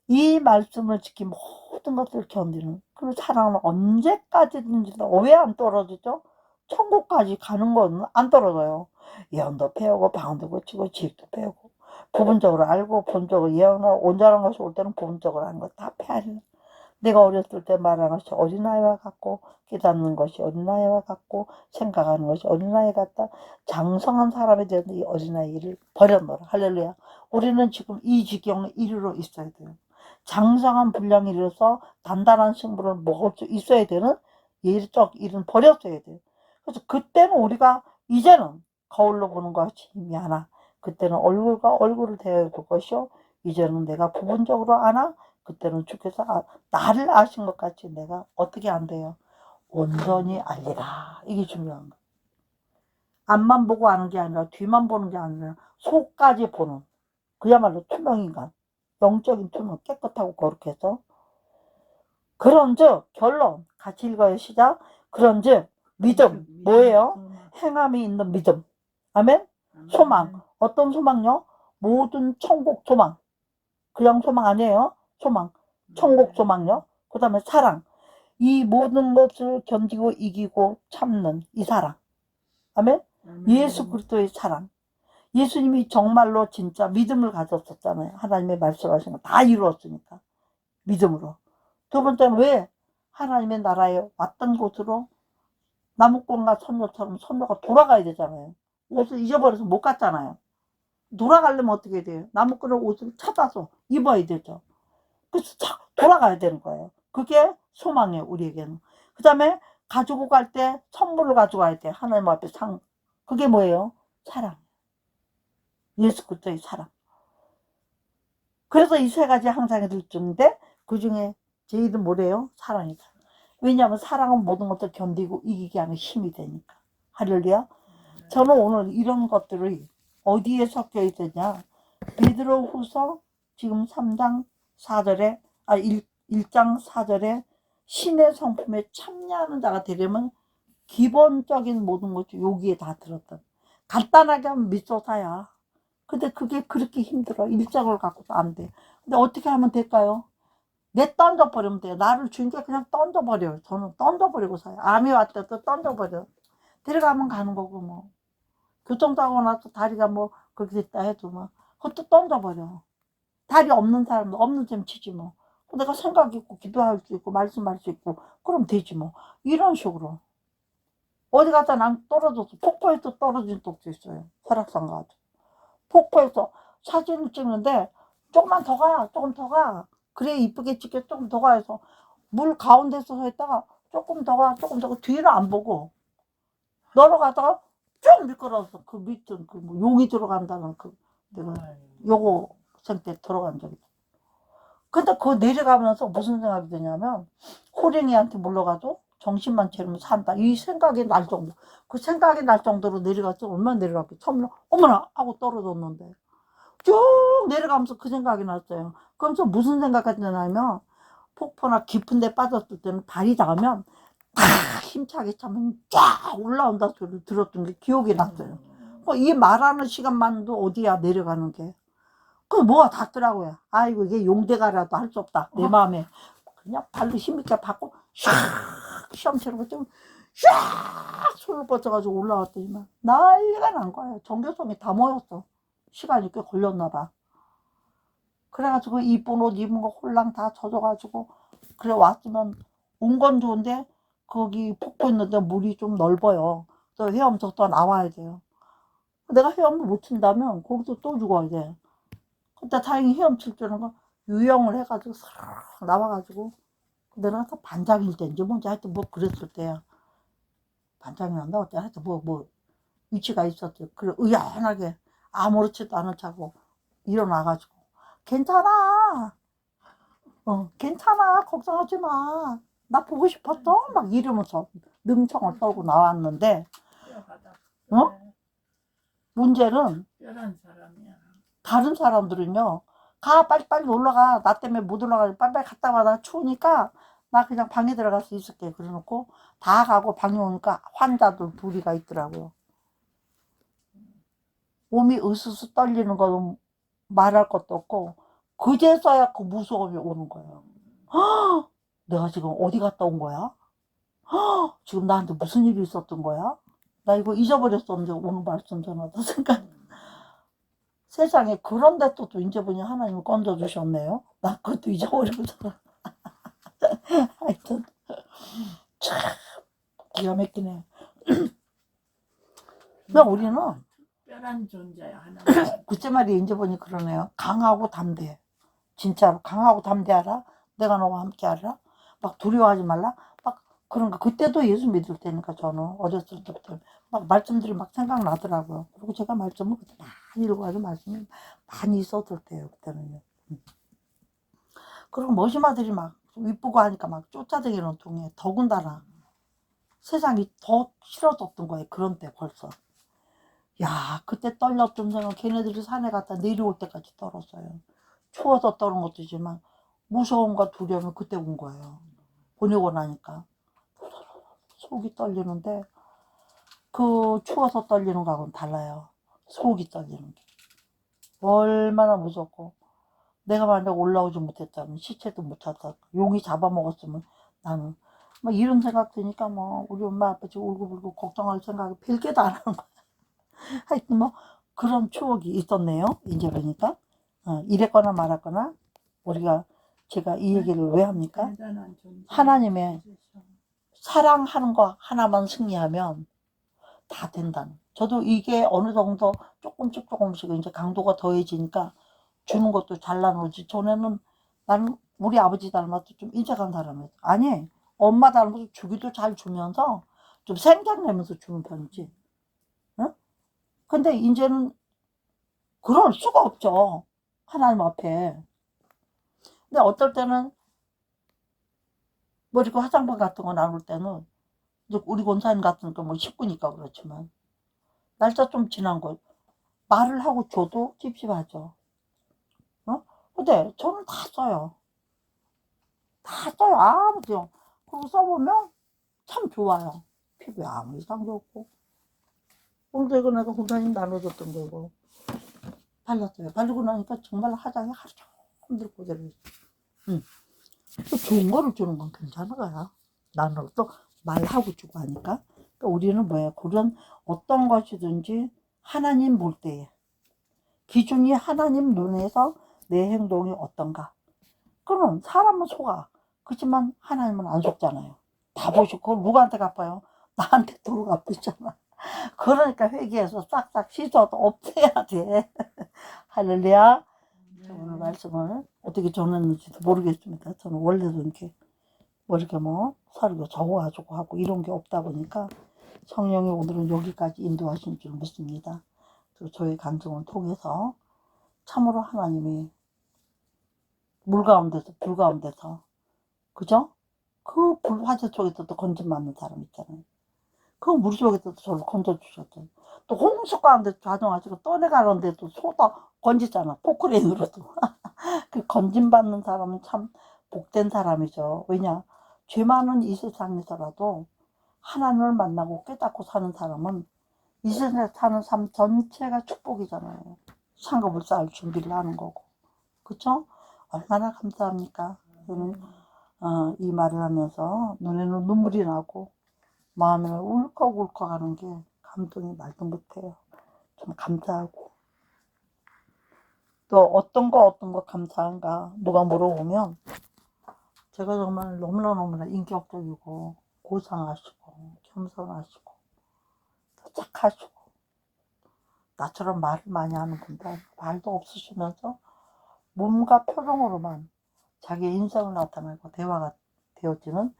이 말씀을 지키 모든 것을 견디는 그 사랑은 언제까지든지 왜 안 떨어지죠? 천국까지 가는 건 안 떨어져요. 예언도 배우고 방언도 고치고 지식도 배우고 부분적으로 알고 본적으로 예언하고 온전한 것이 올 때는 부분적으로 하는 거 다 패하려. 내가 어렸을 때 말하는 것이 어린아이와 같고 깨닫는 것이 어린아이와 같고 생각하는 것이 어린아이 같다. 장성한 사람이 되는 이 어린아이를 버려놓으라. 할렐루야. 우리는 지금 이 지경에 이르러 있어야 돼요. 장성한 분량에 이르러서 단단한 식물을 먹을 수 있어야 되는 예적 일은 버렸어야 돼요. 그래서 그때는 우리가 이제는 거울로 보는 것이 힘이 하나. 그때는 얼굴과 얼굴을 대해볼 것이요. 이제는 내가 부분적으로 아나. 그때는 주께서 나를 아신 것 같이 내가 어떻게 안 돼요? 온전히 알리라. 이게 중요한 거예요. 앞만 보고 아는 게 아니라 뒤만 보는 게 아니라 속까지 보는 그야말로 투명인간. 영적인 투명 깨끗하고 거룩해서 그런즉 결론 같이 읽어요. 시작. 그런즉 믿음 뭐예요? 행함이 있는 믿음. 아멘. 소망 어떤 소망요? 모든 천국 소망. 그냥 소망 아니에요. 소망 천국 소망요. 그 다음에 사랑 이 모든 것을 견디고 이기고 참는 이 사랑. 아멘. 예수 그리스도의 사랑. 예수님이 정말로 진짜 믿음을 가졌었잖아요. 하나님의 말씀하신 거 다 이루었으니까 믿음으로. 두 번째는 왜 하나님의 나라에 왔던 곳으로 나무꾼과 선녀처럼 선녀가 돌아가야 되잖아요. 옷을 잊어버려서 못 갔잖아요. 돌아가려면 어떻게 돼요? 나무꾼의 옷을 찾아서 입어야 되죠. 그래서 돌아가야 되는 거예요. 그게 소망이에요. 우리에게는. 그 다음에 가지고 갈 때 선물을 가지고 가야 돼. 하나님 앞에 상. 그게 뭐예요? 사랑. 예수 그리스도의 사랑. 그래서 이 세 가지 항상 들주는데 그 중에 제일은 뭐래요? 사랑이다. 왜냐하면 사랑은 모든 것을 견디고 이기게 하는 힘이 되니까. 할렐루야. 저는 오늘 이런 것들이 어디에 섞여 있느냐. 베드로후서 지금 3장 4절에 1장 4절에 신의 성품에 참여하는 자가 되려면 기본적인 모든 것이 여기에 다 들었다. 간단하게 하면 믿소사야. 근데 그게 그렇게 힘들어. 일정을 갖고도 안 돼. 근데 어떻게 하면 될까요? 내 던져버리면 돼요. 나를 주니까 그냥 던져버려요. 저는 던져버리고 사요. 암이 왔다도 던져버려. 데려가면 가는 거고 뭐. 교통사고 나서 다리가 뭐 그렇게 됐다 해도 뭐 그것도 던져버려. 다리 없는 사람도 없는 셈 치지 뭐. 내가 생각 있고 기도할 수 있고 말씀할 수 있고 그럼 되지 뭐. 이런 식으로. 어디 갔다 난 떨어졌어. 폭포에서 떨어진 적도 있어요. 설악산 가가지고. 폭포에서 사진을 찍는데 조금만 더 가, 조금 더 가. 그래 이쁘게 찍게 조금 더 가 해서 물 가운데서 서 있다가 조금 더 가, 조금 더 가. 뒤를 안 보고 걸어가다가 쭉 미끄러워서 그 밑은 그 뭐 용이 들어간다는 그 내가 요거 생때 들어간 적이 있어. 근데 그거 내려가면서 무슨 생각이 드냐면 호랭이한테 물러가도 정신만 차리면 산다 이 생각이 날 정도. 그 생각이 날 정도로 내려갔어. 얼마나 내려갔겠어. 처음에 어머나 하고 떨어졌는데 쭉 내려가면서 그 생각이 났어요. 그러면서 무슨 생각이 드냐면 폭포나 깊은 데 빠졌을 때는 발이 닿으면 힘차게 차면 쫙 올라온다 소리를 들었던 게 기억이 났어요. 이 말하는 시간만도 어디야 내려가는 게. 그 뭐가 닿더라고요. 아이고 이게 용대가라도 할 수 없다. 내 마음에 그냥 발로 힘있게 받고 샥 시험처럼 좀 샥 손을 뻗어가지고 올라왔더니만 난리가 난 거예요. 전교성이 다 모였어. 시간이 꽤 걸렸나 봐. 그래가지고 이쁜 옷 입은 거 홀랑 다 젖어가지고 그래 왔으면 온 건 좋은데 거기 폭포 있는데 물이 좀 넓어요. 또 헤엄쳐 또 나와야 돼요. 내가 헤엄을 못 친다면 거기서 또 죽어야 돼. 근데 다행히 헤엄칠 줄은 거 유영을 해가지고 싹 나와가지고 내가 또 반장일 때인지 뭔지 하여튼 뭐 그랬을 때야. 반장이었나 어때 하여튼 뭐 위치가 있었대요. 그래 의연하게 아무렇지도 않은 척하고 일어나가지고 괜찮아. 괜찮아. 걱정하지 마. 나 보고 싶었어. 막 이러면서 능청을 썰고 나왔는데, 문제는 뼈란 사람이야. 다른 사람들은요, 가, 빨리빨리 올라가. 나 때문에 못 올라가. 빨리빨리 갔다 와. 나 추우니까 나 그냥 방에 들어갈 수 있을게. 그래 놓고 다 가고 방에 오니까 환자들 둘이가 있더라고요. 몸이 으스스 떨리는 거는 말할 것도 없고, 그제서야 그 무서움이 오는 거예요. 내가 지금 어디 갔다 온 거야? 지금 나한테 무슨 일이 있었던 거야? 나 이거 잊어버렸었는데 오늘 말씀 전하다 생각. 세상에 그런데 또 이제 보니 하나님을 건져주셨네요. 나 그것도 잊어버리고 살아. 하여튼 참 기가 막히네. 근데 우리는 특별한 존재야 하나님. 그때 말이 이제 보니 그러네요. 강하고 담대. 진짜로 강하고 담대하라. 내가 너와 함께 하라. 막 두려워하지 말라. 막 그런 거. 그때도 예수 믿을 때니까 저는 어렸을 때부터 막 말씀들이 막 생각나더라고요. 그리고 제가 말씀을 그때 많이 읽어가지고 말씀이 많이 있었을 때예요. 그때는요. 그리고 머시마들이 막 이쁘고 하니까 막 쫓아다니는 동네 더군다나 세상이 더 싫어졌던 거예요. 그런 때 벌써. 야 그때 떨렸던 생각 걔네들이 산에 갔다 내려올 때까지 떨었어요. 추워서 떠는 것도지만 무서움과 두려움이 그때 온 거예요. 보내고 나니까 속이 떨리는데 그 추워서 떨리는 거하고는 달라요. 속이 떨리는 게 얼마나 무섭고 내가 만약 올라오지 못했다면 시체도 못 찾았다. 용이 잡아먹었으면 나는 막 이런 생각 드니까 뭐 우리 엄마 아빠 지금 울고불고 걱정할 생각이 별개도 안 하는 거야. 하여튼 뭐 그런 추억이 있었네요. 이제 그러니까 이랬거나 말았거나 우리가 제가 이 얘기를 왜 합니까? 대단한 존재. 하나님의 사랑하는 거 하나만 승리하면 다 된다는. 저도 이게 어느 정도 조금씩 이제 강도가 더해지니까 주는 것도 잘 나누지. 전에는 나는 우리 아버지 닮아서 좀 인색한 사람이었어. 아니 엄마 닮아서 주기도 잘 주면서 좀 생각내면서 주는 편이지. 응? 근데 이제는 그럴 수가 없죠. 하나님 앞에. 근데 어떨 때는 뭐 이렇게 화장품 같은 거 나눌 때는 이제 우리 권사님 같은 거 뭐 식구니까 그렇지만 날짜 좀 지난 거 말을 하고 줘도 찝찝하죠. 근데 저는 다 써요. 다 써요. 아무튼 그리고 써보면 참 좋아요. 피부에 아무 이상도 없고. 오늘도 이거 내가 권사님 나눠줬던 거고 발랐어요. 바르고 나니까 정말 화장이 하루 종일 그대로 있어. 또 좋은 거를 주는 건 괜찮은 거야. 나는 또 말하고 주고 하니까. 그러니까 우리는 뭐야? 그런 어떤 것이든지 하나님 볼 때에 기준이 하나님 눈에서 내 행동이 어떤가. 그럼 사람은 속아. 그렇지만 하나님은 안 속잖아요. 다 보시고 그걸 누구한테 갚아요? 나한테 도로 갚으잖아. 그러니까 회개해서 싹싹 씻어도 없애야 돼. 할렐루야. 오늘 말씀을 어떻게 전했는지도 모르겠습니다. 저는 원래도 이렇게 뭐 이렇게 뭐 설교 적어가지고 하고 이런 게 없다 보니까 성령이 오늘은 여기까지 인도하신 줄 믿습니다. 그리고 저의 감정을 통해서 참으로 하나님이 물 가운데서 불 가운데서 그죠? 그 불화재 속에서도 건짐받는 사람 있잖아요. 그 물 속에서도 저를 건져주셨죠. 또 홍수 가운데 자정하시고 떠내가는데도 쏟아 건지잖아. 포크레인으로도. 그 건짐받는 사람은 참 복된 사람이죠. 왜냐? 죄 많은 이 세상에서라도 하나님을 만나고 깨닫고 사는 사람은 이 세상에 사는 삶 전체가 축복이잖아요. 상급을 쌓을 준비를 하는 거고. 그쵸? 얼마나 감사합니까? 저는 이 말을 하면서 눈에는 눈물이 나고 마음에 울컥울컥 하는 게 감동이 말도 못해요. 좀 감사하고. 또 어떤 거 감사한가 누가 물어보면 제가 정말 너무나 인격적이고 고상하시고 겸손하시고 또 착하시고 나처럼 말을 많이 하는 분들 말도 없으시면서 몸과 표정으로만 자기의 인성을 나타내고 대화가 되어지는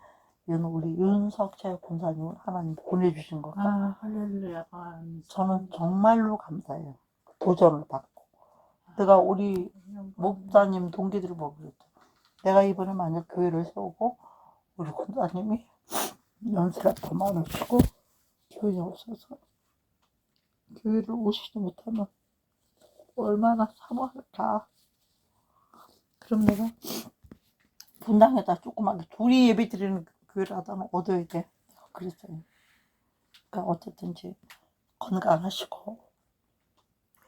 이런 우리 윤석채 권사님을 하나님 보내주신 것 같아요. 아, 할렐루야. 저는 정말로 감사해요. 도전을 받고. 내가 우리 목사님 동기들을 보고 그랬죠. 내가 이번에 만약 교회를 세우고 우리 권사님이 연세가 더 많으시고 교회에 오셔서 교회를 오시지 못하면 얼마나 사모할까. 그럼 내가 분당에다 조그맣게 둘이 예배 드리는 교회를 하다는 얻어야 돼. 그랬어요. 그러니까 어쨌든지 건강하시고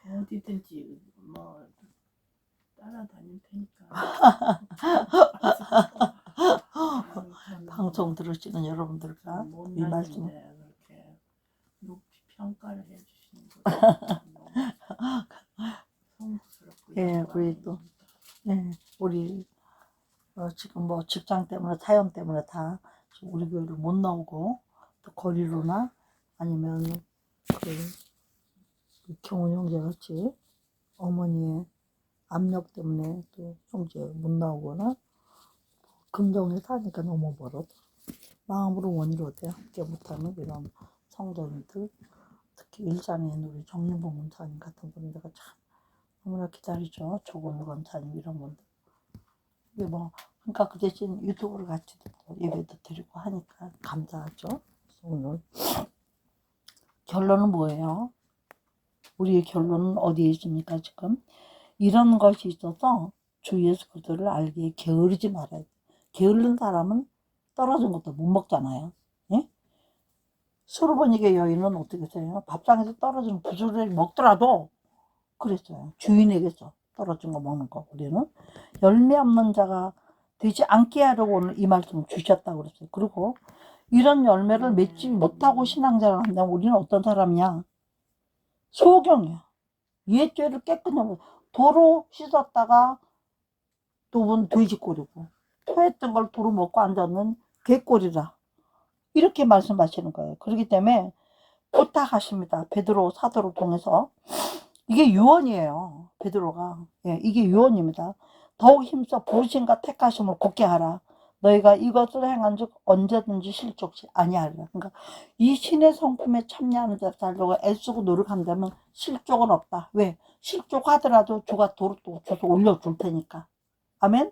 어디든지 뭐 따라다닐 테니까. 방송 들으시는 여러분들과 이 말씀 그렇게 높이 평가를 해주시는 거 성스럽고 예, 우리 또 우리 지금 뭐 직장 때문에 사연 때문에 다 우리 교회를 못 나오고 또 거리로나 아니면 그 경훈 형제 같이 어머니의 압력 때문에 또 형제 못 나오거나 금정에 사니까 너무 멀어도 마음으로 원이로돼 함께 못하는 이런 성도님들 특히 일산에 있는 우리 정윤봉 원사님 같은 분들가 참 너무나 기다리죠. 조금 원사님 이런 분들. 이게 뭐 그러니까 그 대신 유튜브를 같이 예배도 드리고 하니까 감사하죠. 그래서 오늘 결론은 뭐예요? 우리의 결론은 어디에 있습니까? 지금 이런 것이 있어서 주 예수 그리스도를 알기에 게으르지 말아야 돼. 게으른 사람은 떨어진 것도 못 먹잖아요. 예? 수르보니게 여인은 어떻게 했어요? 밥상에서 떨어진 부스를 먹더라도 그랬어요. 주인에게서 떨어진 거 먹는 거. 우리는 열매 없는 자가 되지 않게 하려고 오늘 이 말씀을 주셨다고 그랬어요. 그리고 이런 열매를 맺지 못하고 신앙생활을 한다면 우리는 어떤 사람이냐? 소경이야. 옛 죄를 깨끗이 도로 씻었다가 두 분 돼지꼬리고 토했던 걸 도로 먹고 앉았는 개꼬리라. 이렇게 말씀하시는 거예요. 그렇기 때문에 부탁하십니다. 베드로 사도를 통해서. 이게 유언이에요. 베드로가. 예, 이게 유언입니다. 더욱 힘써 부르심과 택하심을 굳게 하라. 너희가 이것을 행한 즉 언제든지 실족시 아니하리라. 그러니까 이 신의 성품에 참여하는 자를 살려고 애쓰고 노력한다면 실족은 없다. 왜? 실족하더라도 주가 도로 또 줘서 올려줄 테니까. 아멘?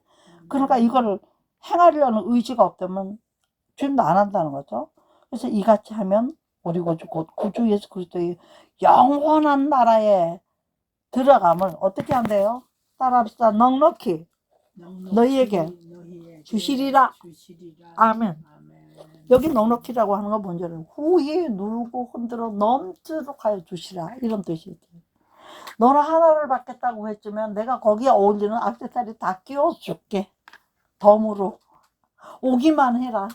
그러니까 이거를 행하려는 의지가 없다면 주님도 안 한다는 거죠. 그래서 이같이 하면 우리 곧 구주 예수 그리스도의 영원한 나라에 들어감을 어떻게 한대요? 따라합시다. 넉넉히 너희에게 주시리라. 아멘. 여기 넉넉히라고 하는 건 뭔지 알아요? 후히 누르고 흔들어 넘치도록 하여 주시라. 이런 뜻이죠. 너는 하나를 받겠다고 했지만 내가 거기에 어울리는 액세서리 다 끼워줄게. 덤으로 오기만 해라.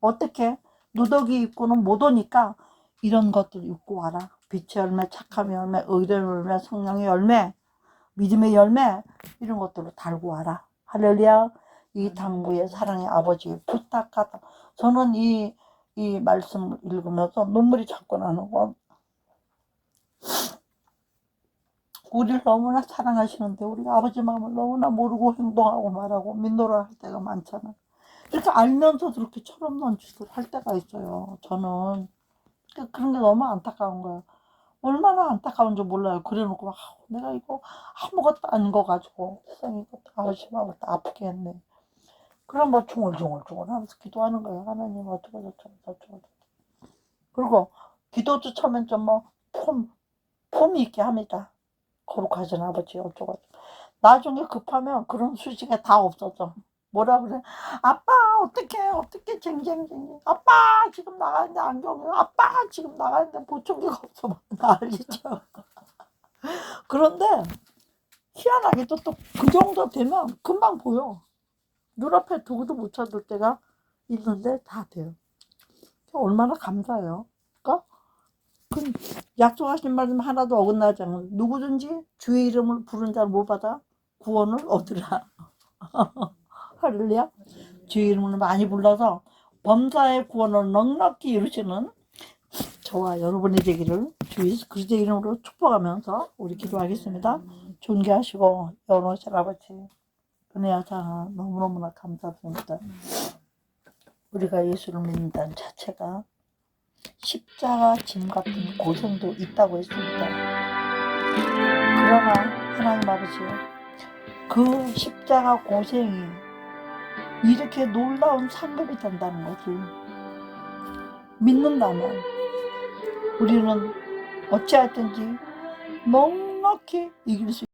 어떻게? 누더기 입고는 못 오니까 이런 것들 입고 와라. 빛의 열매, 착함의 열매, 의의 열매, 성령의 열매. 믿음의 열매 이런 것들을 달고 와라. 할렐루야. 이 당부의 사랑의 아버지 부탁하다. 저는 이 말씀을 읽으면서 눈물이 자꾸 나는 건, 우리를 너무나 사랑하시는데 우리가 아버지 마음을 너무나 모르고 행동하고 말하고 민노라 할 때가 많잖아. 이렇게 알면서도 이렇게 철없는 짓을 할 때가 있어요. 저는 그런 게 너무 안타까운 거예요. 얼마나 안타까운지 몰라요. 그래놓고 막 내가 이거 아무것도 아닌 거 가지고 세상에 이거 다 아시마고 다 아프게 했네. 그럼 뭐 중얼중얼 하면서 기도하는 거예요. 하나님 어쩌고 저쩌고. 그리고 기도도 처음엔 좀 뭐 폼이 있게 합니다. 거룩하신 아버지 어쩌고. 나중에 급하면 그런 수식에 다 없어져. 뭐라 그래? 아빠 어떻게 쟁쟁쟁쟁. 아빠 지금 나가는데 안경이. 아빠 지금 나가는데 보청기가 없어. 막 난리죠. 그런데 희한하게도 또 그 정도 되면 금방 보여. 눈앞에 두고도 못 찾을 때가 있는데 다 돼요. 얼마나 감사해요. 그러니까 그 약속하신 말씀 하나도 어긋나지 않는, 누구든지 주의 이름을 부른 자를 못 받아 구원을 얻으라. 할렐루야. 주의 이름을 많이 불러서 범사의 구원을 넉넉히 이루시는 저와 여러분이 되기를 주 예수 그리스도 이름으로 축복하면서 우리 기도하겠습니다. 존귀하시고 영원하신 아버지, 은혜하사 너무너무나 감사드립니다. 우리가 예수를 믿는다는 자체가 십자가 짐 같은 고생도 있다고 했습니다. 그러나 하나님 아버지, 그 십자가 고생이 이렇게 놀라운 상급이 된다는 것을 믿는다면 우리는 어찌하든지 넉넉히 이길 수